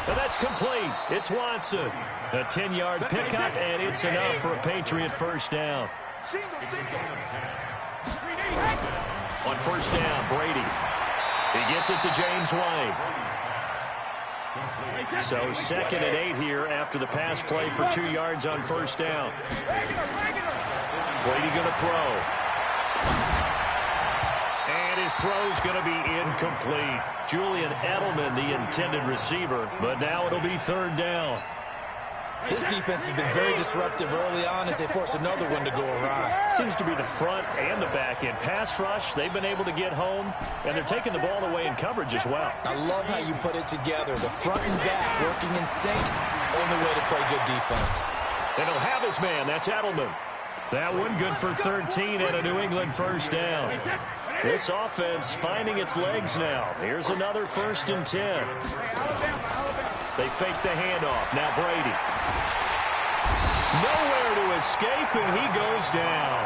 And that's complete. It's Watson. A 10-yard pickup, and it's enough for a Patriot 1st down. On 1st down, Brady. He gets it to James White. So 2nd and 8 here after the pass play for 2 yards on 1st down. Brady going to throw. And his throw's going to be incomplete. Julian Edelman, the intended receiver, but now it'll be 3rd down. This defense has been very disruptive early on as they force another one to go awry. Seems to be the front and the back end. Pass rush, they've been able to get home, and they're taking the ball away in coverage as well. I love how you put it together. The front and back working in sync, only way to play good defense. And he'll have his man. That's Edelman. That one good for 13 and a New England 1st down. This offense finding its legs now. Here's another 1st and 10. They fake the handoff. Now Brady. Nowhere to escape, and he goes down.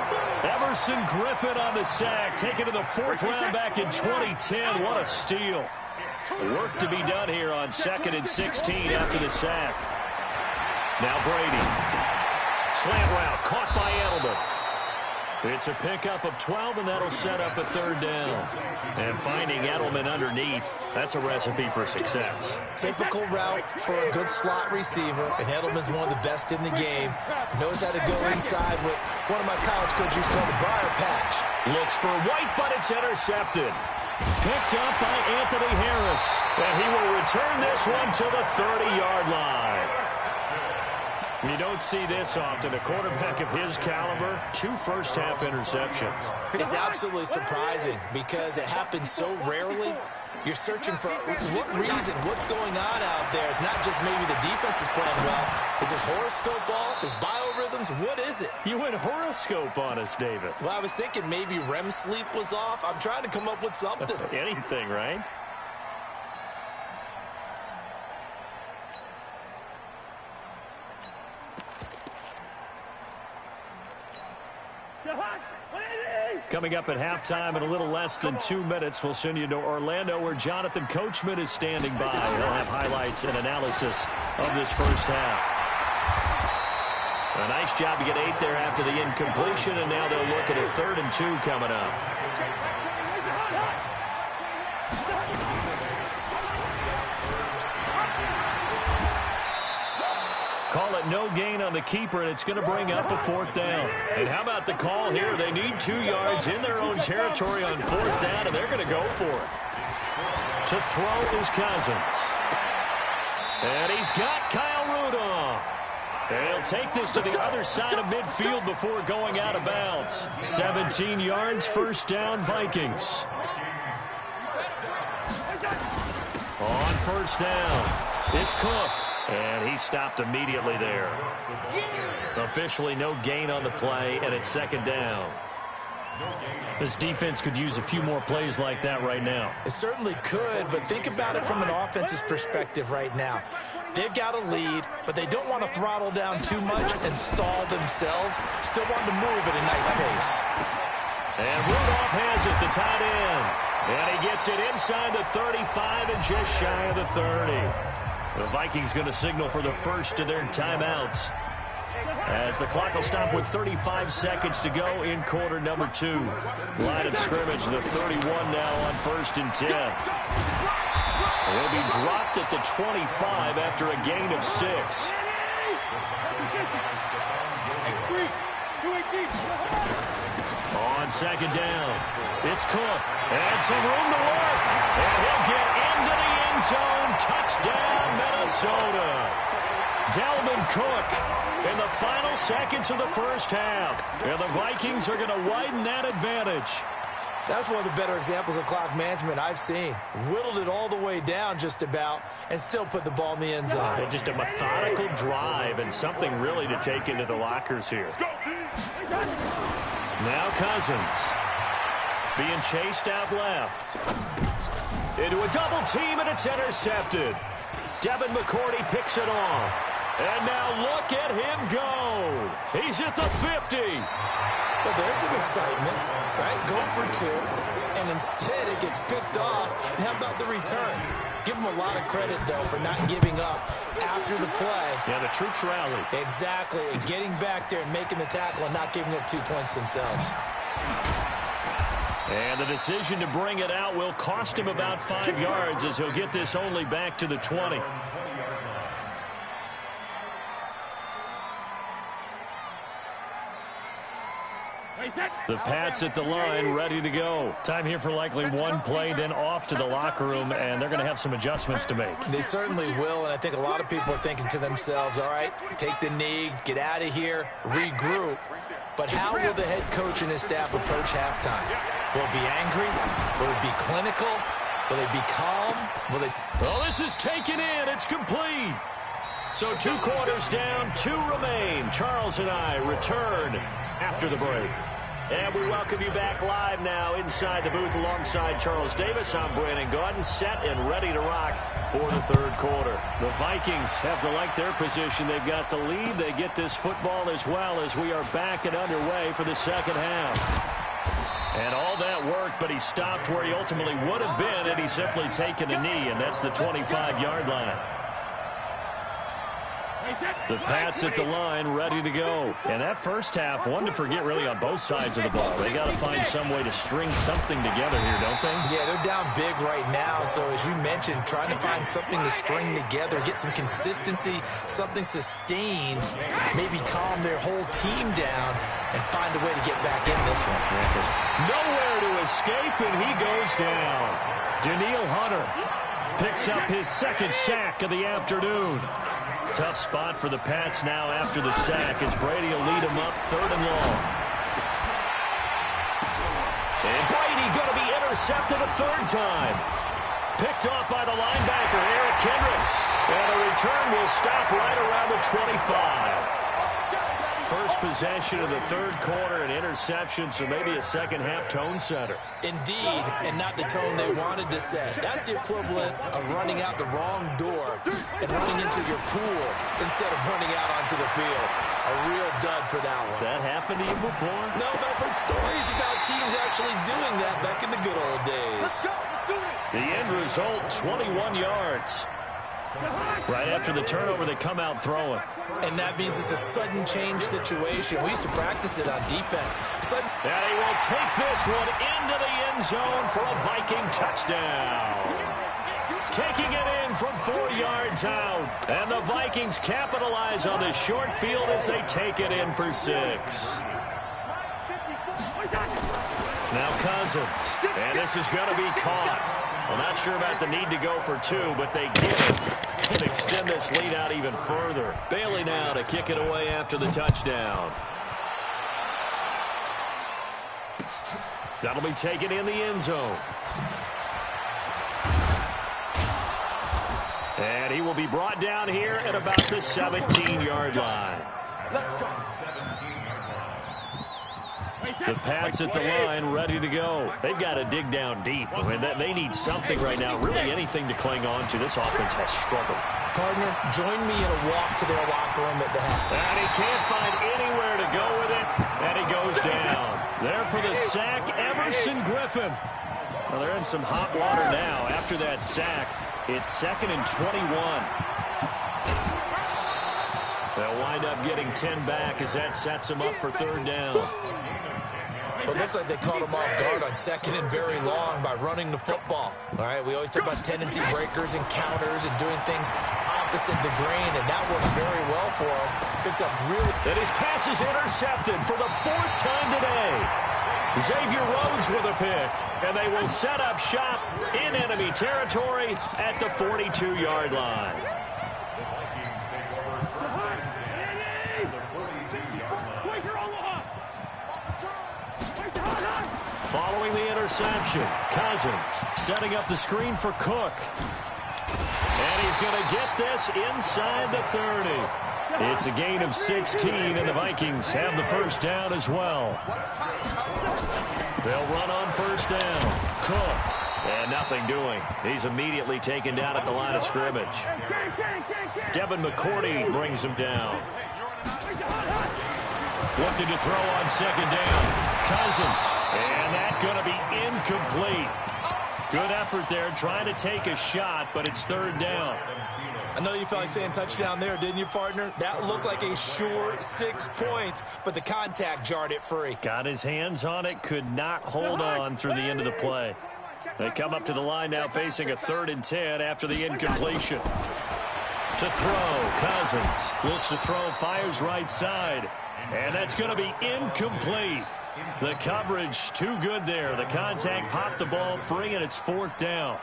Everson Griffin on the sack, taken to the 4th round back in 2010. What a steal. Work to be done here on 2nd and 16 after the sack. Now Brady. Slant route, caught by Edelman. It's a pickup of 12, and that'll set up a 3rd down. And finding Edelman underneath, that's a recipe for success. Typical route for a good slot receiver, and Edelman's one of the best in the game. Knows how to go inside what one of my college coaches used to call the briar patch. Looks for White, but it's intercepted. Picked up by Anthony Harris. And he will return this one to the 30-yard line. You don't see this often. A quarterback of his caliber, 2 first-half interceptions. It's absolutely surprising because it happens so rarely. You're searching for what reason, what's going on out there. It's not just maybe the defense is playing well. Is his horoscope off? His biorhythms? What is it? You went horoscope on us, David. Well, I was thinking maybe REM sleep was off. I'm trying to come up with something. Anything, right? Coming up at halftime in a little less than 2 minutes, we'll send you to Orlando where Jonathan Coachman is standing by. He'll have highlights and analysis of this first half. A nice job to get 8 there after the incompletion, and now they'll look at a 3rd and 2 coming up. Call it no gain on the keeper, and it's going to bring up a 4th down. And how about the call here? They need 2 yards in their own territory on 4th down, and they're going to go for it. To throw is Cousins. And he's got Kyle Rudolph. And he'll take this to the other side of midfield before going out of bounds. 17 yards, 1st down, Vikings. On 1st down, it's Cook. And he stopped immediately there. Officially no gain on the play, and it's 2nd down. This defense could use a few more plays like that right now. It certainly could, but think about it from an offense's perspective right now. They've got a lead, but they don't want to throttle down too much and stall themselves. Still want to move at a nice pace. And Rudolph has it, the tight end. And he gets it inside the 35 and just shy of the 30. The Vikings going to signal for the first of their timeouts as the clock will stop with 35 seconds to go in quarter number 2. Line of scrimmage, the 31 now on 1st and 10. They'll be dropped at the 25 after a gain of 6. On 2nd down, it's Cook. And some room to work. And he'll get into the end zone. Touchdown, Minnesota. Dalvin Cook in the final seconds of the first half. And the Vikings are going to widen that advantage. That's one of the better examples of clock management I've seen. Whittled it all the way down just about and still put the ball in the end zone. And just a methodical drive and something really to take into the lockers here. Now Cousins being chased out left. Into a double team, and it's intercepted. Devin McCourty picks it off. And now look at him go. He's at the 50. Well, there's some excitement, right? Go for two, and instead it gets picked off. And how about the return? Give him a lot of credit, though, for not giving up after the play. Yeah, the troops rallied. Exactly, and getting back there and making the tackle and not giving up 2 points themselves. And the decision to bring it out will cost him about 5 yards as he'll get this only back to the 20. The Pats at the line, ready to go. Time here for likely one play, then off to the locker room, and they're going to have some adjustments to make. They certainly will, and I think a lot of people are thinking to themselves, all right, take the knee, get out of here, regroup. But how will the head coach and his staff approach halftime? Will it be angry? Will it be clinical? Will they be calm? Will they... Well, this is taken in. It's complete. So 2 quarters down, 2 remain. Charles and I return after the break. And we welcome you back live now inside the booth alongside Charles Davis. I'm Brandon Gaudin, set and ready to rock for the third quarter. The Vikings have to like their position. They've got the lead. They get this football as well as we are back and underway for the second half. And all that worked, but he stopped where he ultimately would have been had he simply taken a knee, and that's the 25-yard line. The Pats at the line, ready to go. And that first half, one to forget really on both sides of the ball. They got to find some way to string something together here, don't they? Yeah, they're down big right now. So as you mentioned, trying to find something to string together, get some consistency, something sustained, maybe calm their whole team down and find a way to get back in this one. Nowhere to escape, and he goes down. Danielle Hunter picks up his second sack of the afternoon. Tough spot for the Pats now after the sack as Brady will lead them up 3rd and long. And Brady going to be intercepted a 3rd time. Picked off by the linebacker, Eric Kendricks. And a return will stop right around the 25. First possession of the 3rd quarter, an interception, so maybe a second-half tone setter. Indeed, and not the tone they wanted to set. That's the equivalent of running out the wrong door and running into your pool instead of running out onto the field. A real dud for that one. Has that happened to you before? No, but I've heard stories about teams actually doing that back in the good old days. The end result, 21 yards. Right after the turnover, they come out throwing. And that means it's a sudden change situation. We used to practice it on defense. And he will take this one into the end zone for a Viking touchdown. Taking it in from 4 yards out. And the Vikings capitalize on this short field as they take it in for 6. Now Cousins. And this is going to be caught. Well, not sure about the need to go for 2, but they get it. Can extend this lead out even further. Bailey now to kick it away after the touchdown. That'll be taken in the end zone. And he will be brought down here at about the 17-yard line. Let's go. 17-yard line. The Pats at the line, ready to go. They've got to dig down deep. I mean, they need something right now, really anything to cling on to. This offense has struggled. Partner, join me in a walk to their locker room at the half. And he can't find anywhere to go with it, and he goes down. There for the sack, Everson Griffin. Well, they're in some hot water now. After that sack, it's 2nd and 21. They'll wind up getting 10 back as that sets them up for 3rd down. Well, it looks like they caught him off guard on 2nd and very long by running the football. All right, we always talk about tendency breakers and counters and doing things opposite the grain, and that worked very well for him. Picked up really... And his pass is intercepted for the 4th time today. Xavier Rhodes with a pick, and they will set up shop in enemy territory at the 42-yard line. Following the interception, Cousins setting up the screen for Cook. And he's going to get this inside the 30. It's a gain of 16, and the Vikings have the first down as well. They'll run on first down. Cook. And nothing doing. He's immediately taken down at the line of scrimmage. Devin McCourty brings him down. Looking to throw on second down. Cousins. And that's going to be incomplete. Good effort there, trying to take a shot, but it's third down. I know you felt like saying touchdown there, didn't you, partner? That looked like a sure 6 points, but the contact jarred it free. Got his hands on it, could not hold on through the end of the play. They come up to the line now facing a 3rd and 10 after the incompletion. To throw, Cousins looks to throw, fires right side, and that's going to be incomplete. The coverage too good there. The contact popped the ball free, and it's 4th down.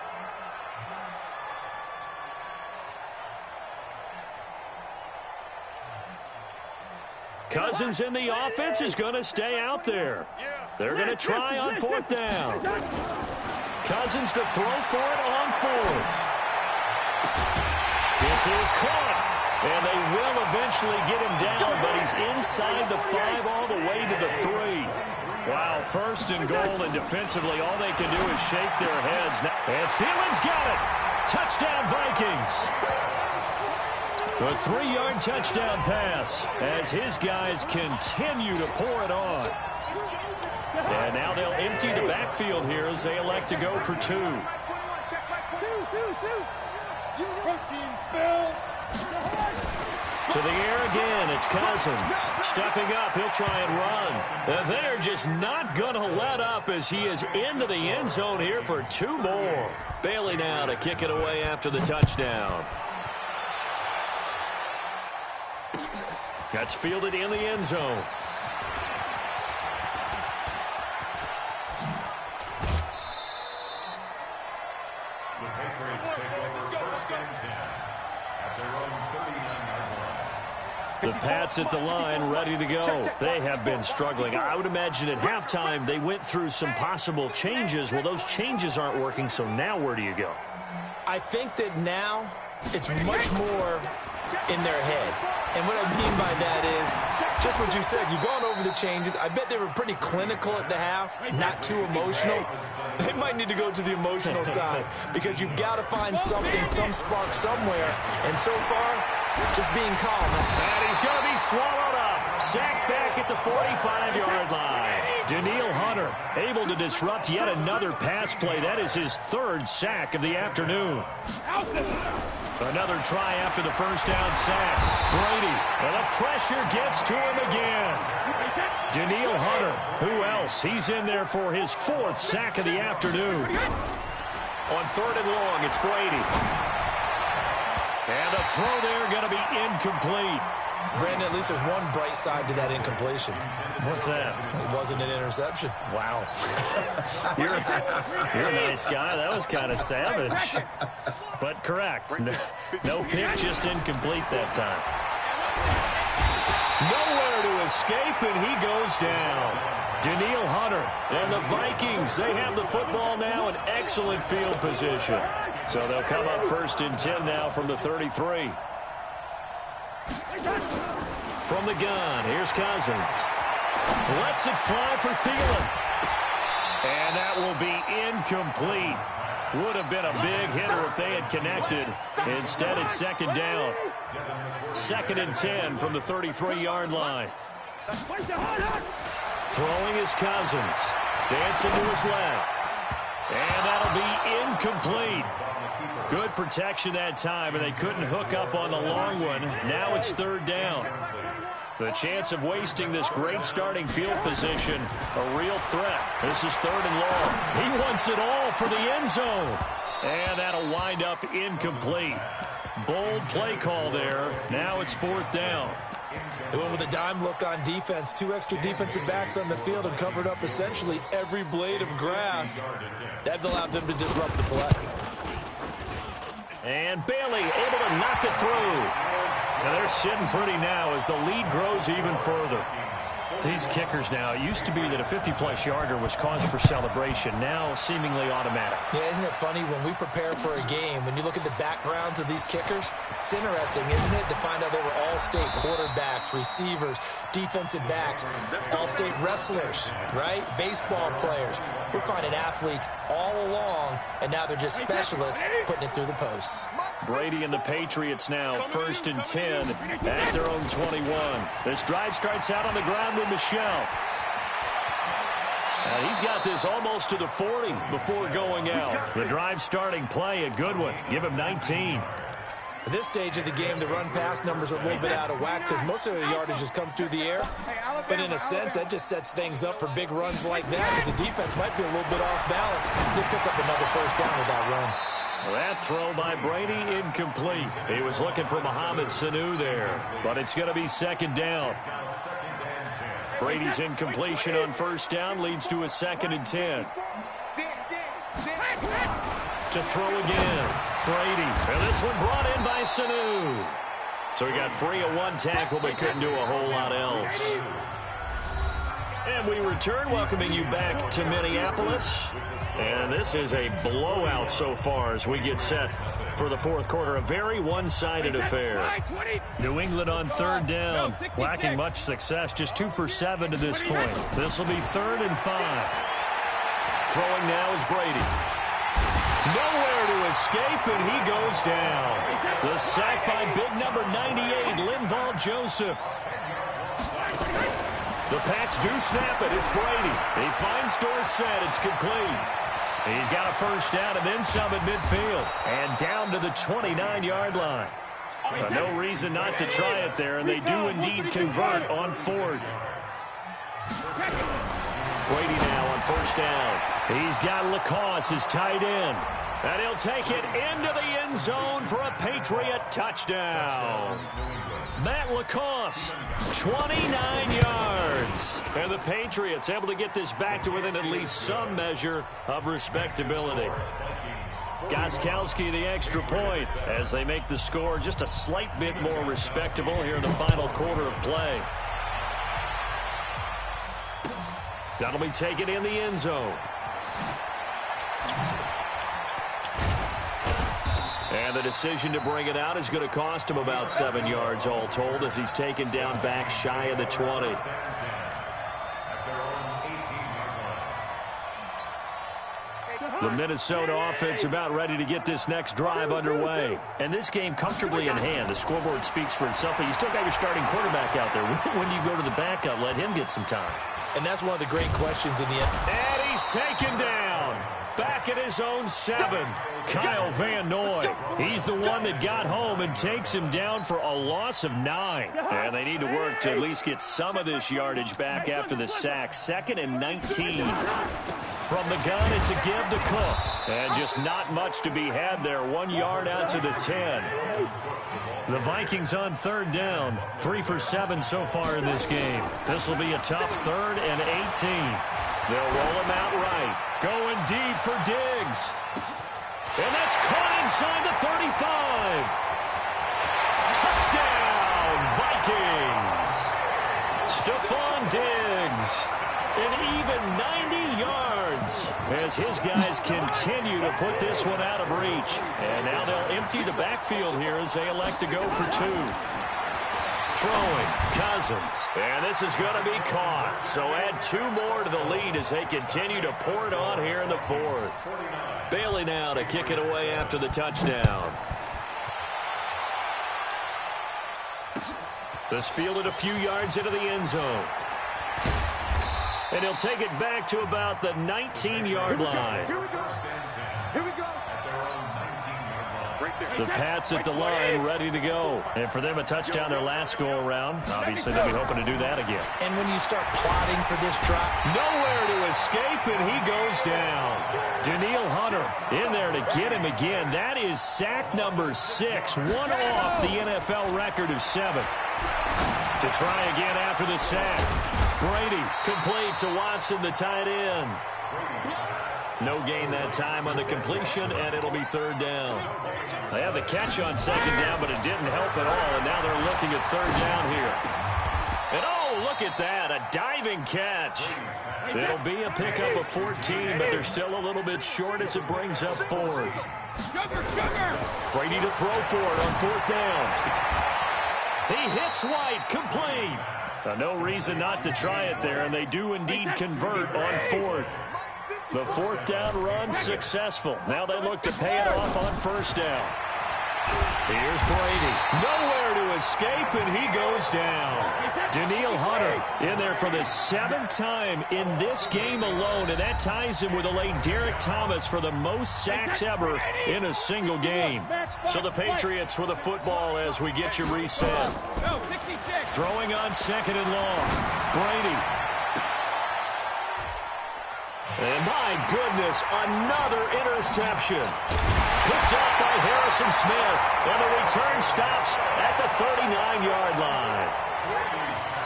Cousins in the offense is going to stay out there. They're going to try on 4th down. Cousins to throw for it on 4th. This is caught. And they will eventually get him down, but he's inside the 5 all the way to the 3. Wow, 1st and goal, and defensively all they can do is shake their heads. And Thielen's got it. Touchdown, Vikings. A 3-yard touchdown pass as his guys continue to pour it on. And now they'll empty the backfield here as they elect to go for 2. To the air again, it's Cousins. Stepping up, he'll try and run. They're just not going to let up as he is into the end zone here for 2 more. Bailey now to kick it away after the touchdown. That's fielded in the end zone. The Patriots take over 1st and 10 at their own 39-yard line. The Pats at the line, ready to go. They have been struggling. I would imagine at halftime they went through some possible changes. Well, those changes aren't working, so now where do you go? I think that now it's much more in their head. And what I mean by that is just what you said. You've gone over the changes. I bet they were pretty clinical at the half, not too emotional. They might need to go to the emotional side because you've got to find something, some spark somewhere. And so far, just being calm. And he's going to be swallowed up. Sacked back at the 45-yard line. Daniil Hunter able to disrupt yet another pass play. That is his 3rd sack of the afternoon. Another try after the first down sack. Brady, and the pressure gets to him again. Daniil Hunter, who else? He's in there for his 4th sack of the afternoon. On 3rd and long, it's Brady. And the throw there going to be incomplete. Brandon, at least there's one bright side to that incompletion. What's that? It wasn't an interception. Wow. You're a nice guy. That was kind of savage. But correct. No pick, just incomplete that time. Nowhere to escape, and he goes down. Daniil Hunter and the Vikings, they have the football now in excellent field position. So they'll come up 1st and 10 now from the 33. From the gun, here's Cousins. Lets it fly for Thielen. And that will be incomplete. Would have been a big hitter if they had connected. Instead, it's 2nd down. 2nd and 10 from the 33-yard line. Throwing is Cousins. Dancing to his left. And that'll be incomplete. Good protection that time, and they couldn't hook up on the long one. Now it's 3rd down. The chance of wasting this great starting field position, a real threat. This is 3rd and long. He wants it all for the end zone. And that'll wind up incomplete. Bold play call there. Now it's 4th down. They went with a dime look on defense. 2 extra defensive backs on the field and covered up essentially every blade of grass. That allowed them to disrupt the play. And Bailey able to knock it through. And they're sitting pretty now as the lead grows even further. These kickers now, it used to be that a 50-plus yarder was cause for celebration. Now, seemingly automatic. Yeah, isn't it funny when we prepare for a game, when you look at the backgrounds of these kickers, it's interesting, isn't it, to find out they were all-state quarterbacks, receivers, defensive backs, all-state wrestlers, right? Baseball players. We're finding athletes all along, and now they're just specialists putting it through the posts. Brady and the Patriots now, 1st and 10 at their own 21. This drive starts out on the ground with Michel. He's got this almost to the 40 before going out. The drive starting play, a good one. Give him 19. At this stage of the game, the run-pass numbers are a little bit out of whack because most of the yardage has come through the air. But in a sense, that just sets things up for big runs like that because the defense might be a little bit off balance. He'll pick up another first down with that run. That throw by Brady incomplete. He was looking for Mohamed Sanu there, but it's going to be 2nd down. Brady's incompletion on 1st down leads to a 2nd and 10. To throw again, Brady. And this one brought in by Sanu. So he got free of one tackle but couldn't do a whole lot else. And we return, welcoming you back to Minneapolis. And this is a blowout so far as we get set for the 4th quarter. A very one-sided affair. New England on 3rd down. Lacking much success. Just 2 for 7 to this point. This will be 3rd and 5. Throwing now is Brady. Nowhere to escape, and he goes down. The sack by big number 98, Linval Joseph. The Pats do snap it. It's Brady. He finds Dorsett. It's complete. He's got a first down and then some at midfield. And down to the 29-yard line. No reason not to try it there, and they do indeed convert on 4th. Brady now on 1st down. He's got Lacoste, his tight end. And he'll take it into the end zone for a Patriot touchdown. Matt Lacoste, 29 yards. And the Patriots able to get this back to within at least some measure of respectability. Gostkowski the extra point as they make the score just a slight bit more respectable here in the final quarter of play. That'll be taken in the end zone. And the decision to bring it out is going to cost him about 7 yards all told as he's taken down back shy of the 20. The Minnesota offense about ready to get this next drive underway. And this game comfortably in hand. The scoreboard speaks for itself, but you still got your starting quarterback out there. When do you go to the backup? Let him get some time. And that's one of the great questions in the end. And he's taken down. Back at his own 7. Kyle Van Noy. He's the one that got home and takes him down for a loss of 9. And they need to work to at least get some of this yardage back after the sack. 2nd and 19. From the gun, it's a give to Cook. And just not much to be had there. 1 yard out to the 10. The Vikings on 3rd down. 3 for 7 so far in this game. This will be a tough 3rd and 18. They'll roll him out right. Going deep for Diggs. And that's caught inside the 35. Touchdown, Vikings. Stephon Diggs. An even 90 yards as his guys continue to put this one out of reach. And now they'll empty the backfield here as they elect to go for 2. Throwing, Cousins. And this is going to be caught. So add 2 more to the lead as they continue to pour it on here in the 4th. Bailey now to kick it away after the touchdown. This fielded a few yards into the end zone. And he'll take it back to about the 19-yard line. Here we go. The Pats at the line, ready to go. And for them, a touchdown their last go-around. Obviously, they'll be hoping to do that again. And when you start plotting for this drive, nowhere to escape, and he goes down. Danielle Hunter in there to get him again. That is sack number 6, one off the NFL record of 7. To try again after the sack. Brady complete to Watson, the tight end. No gain that time on the completion, and it'll be 3rd down. They had the catch on 2nd down, but it didn't help at all, and now they're looking at 3rd down here. And oh, look at that, a diving catch. It'll be a pickup of 14, but they're still a little bit short as it brings up fourth. Brady to throw for it on fourth down. He hits White, complete. No reason not to try it there, and they do indeed convert on fourth. The fourth down run successful. Now they look to pay it off on first down. Here's Brady. Nowhere to escape, and he goes down. Daniil Hunter in there for the 7th time in this game alone, and that ties him with the late Derek Thomas for the most sacks ever in a single game. So the Patriots with a football as we get you reset. Throwing on 2nd and long. Brady. And my goodness, another interception. Picked up by Harrison Smith. And the return stops at the 39-yard line.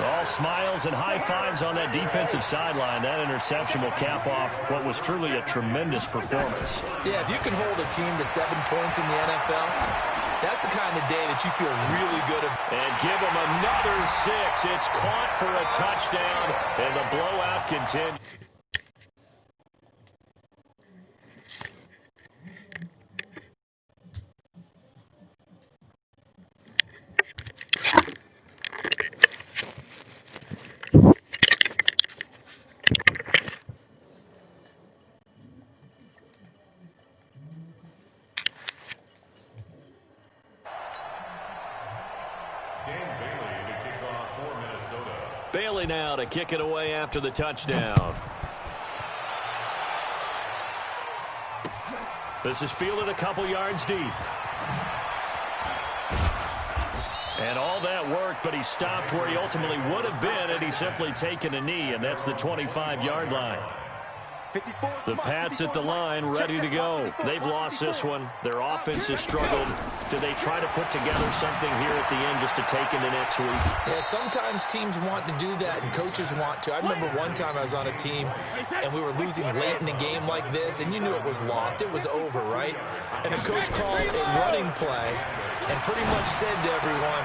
All smiles and high fives on that defensive sideline. That interception will cap off what was truly a tremendous performance. Yeah, if you can hold a team to 7 points in the NFL, that's the kind of day that you feel really good about. And give them another 6. It's caught for a touchdown, and the blowout continues. Bailey now to kick it away after the touchdown. This is fielded a couple yards deep. And all that work, but he stopped where he ultimately would have been had he simply taken a knee, and that's the 25-yard line. The Pats at the line, ready to go. They've lost this one. Their offense has struggled. Do they try to put together something here at the end just to take into next week? Yeah, sometimes teams want to do that, and coaches want to. I remember one time I was on a team, and we were losing late in a game like this, and you knew it was lost. It was over, right? And the coach called a running play and pretty much said to everyone,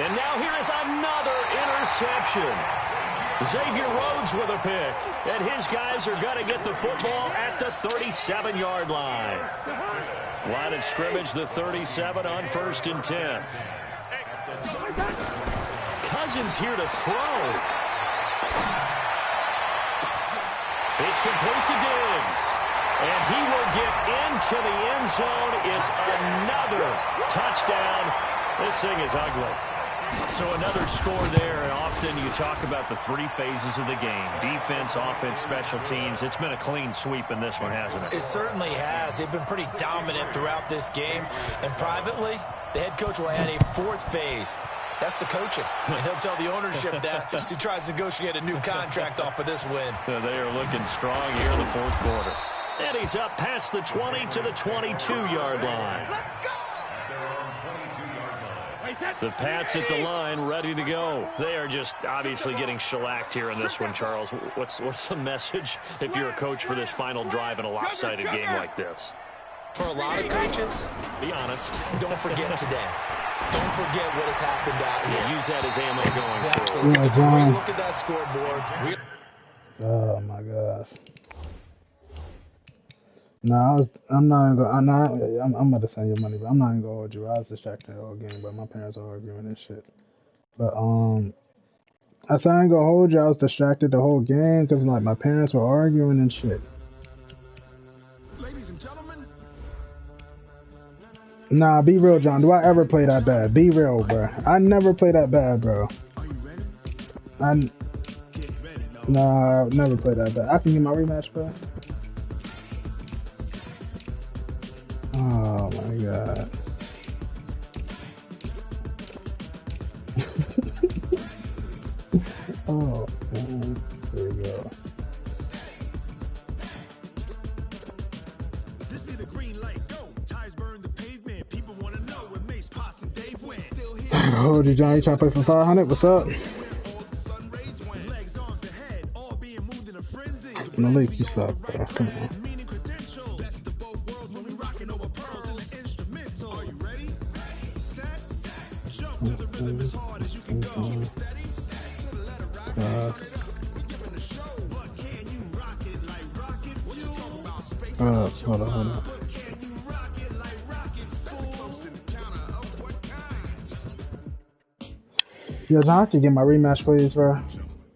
and now here is another interception. Xavier Rhodes with a pick, and his guys are going to get the football at the 37-yard line. Line of scrimmage, the 37 on 1st and 10. Cousins here to throw. It's complete to Diggs, and he will get into the end zone. It's another touchdown. This thing is ugly. So another score there, and often you talk about the 3 phases of the game. Defense, offense, special teams. It's been a clean sweep in this one, hasn't it? It certainly has. They've been pretty dominant throughout this game. And privately, the head coach will add a 4th phase. That's the coaching. And he'll tell the ownership that as he tries to negotiate a new contract off of this win. They are looking strong here in the 4th quarter. And he's up past the 20 to the 22-yard line. The Pats at the line, ready to go. They are just obviously getting shellacked here in this one, Charles. What's the message if you're a coach for this final drive in a lopsided game like this? For a lot of coaches, be honest. Don't forget today. Don't forget what has happened out here. Yeah, use that as ammo exactly. going forward. Take a great look at that scoreboard. Oh my gosh. No, I'm not gonna. I'm about to send you money, but I'm not even gonna hold you. I was distracted the whole game, but my parents are arguing and shit. But I said I ain't gonna hold you. I was distracted the whole game because like my parents were arguing and shit. Ladies and gentlemen. Nah, be real, John. Do I ever play that bad? Be real, bro. I never play that bad, bro. Are you ready? Nah, I've never played that bad. I can get my rematch, bro. Oh my god. Oh man. There we go. This be the green light. Go. Tires burn the pavement. People want to know when Mace, Pops, and Dave win. Still here. Oh, did Johnny trying to play for 500? What's up? Legs on the head, all being moved in a frenzy. Malik, you suck, bro. Come on. Hold on. Yo, John, I have to get my rematch, please, bro.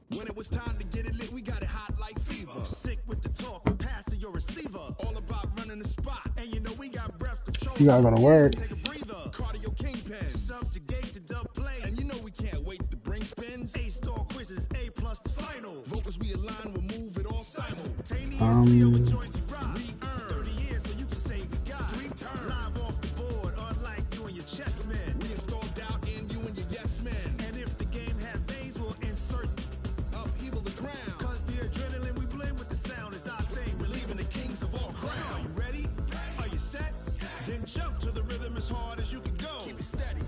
When it was time to get it lit, we got it hot like fever. Sick with the talk, passing your receiver. All about running the spot. And you know we got breath control. You gotta go to work. Take a breather. Cardio kingpin. Subjugate the dub play. And you know we can't wait to bring spins. A-star quizzes, A+ the final. Vocals we align, we'll move it all simultaneously. With Joyce Rock. We earn 30 years so you can say we got 3 turns. Live off the board, unlike you and your chess men. We installed doubt in you and your yes men. And if the game had veins, we'll insert upheaval the crown. Cause the adrenaline we blend with the sound is our thing. We're leaving the kings of all crowns. Are you ready? Are you set? Then jump to the rhythm as hard as you can go. Keep it steady,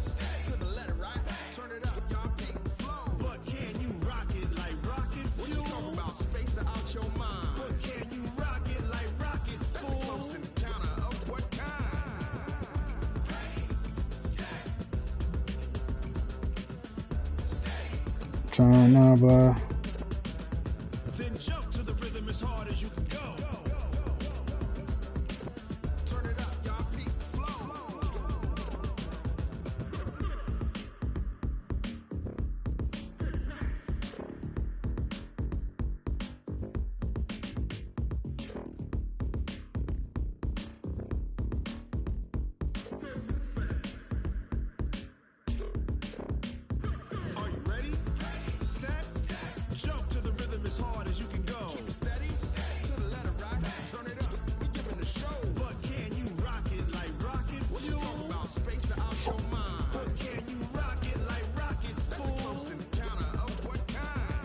to the letter, right? Turn it up, y'all beat the flow. But can you rock it like rocket fuel? What you talking about? Space out your mind. But can you rock it like rockets, fool? That's a close encounter of what kind? Turn up, Then jump to the rhythm as hard as you can go. Turn it up, y'all beat the flow. Are you ready? Set. Jump to the rhythm as hard as you can go. Keep it steady, to the letter, right? Turn it up, we giving the show. But can you rock it like rocket fuel? What you talking about? Space out your mind. But can you rock it like rockets, fool? That's a close encounter of what kind?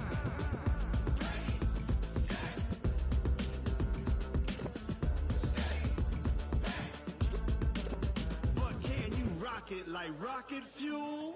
But can you rock it like rocket fuel?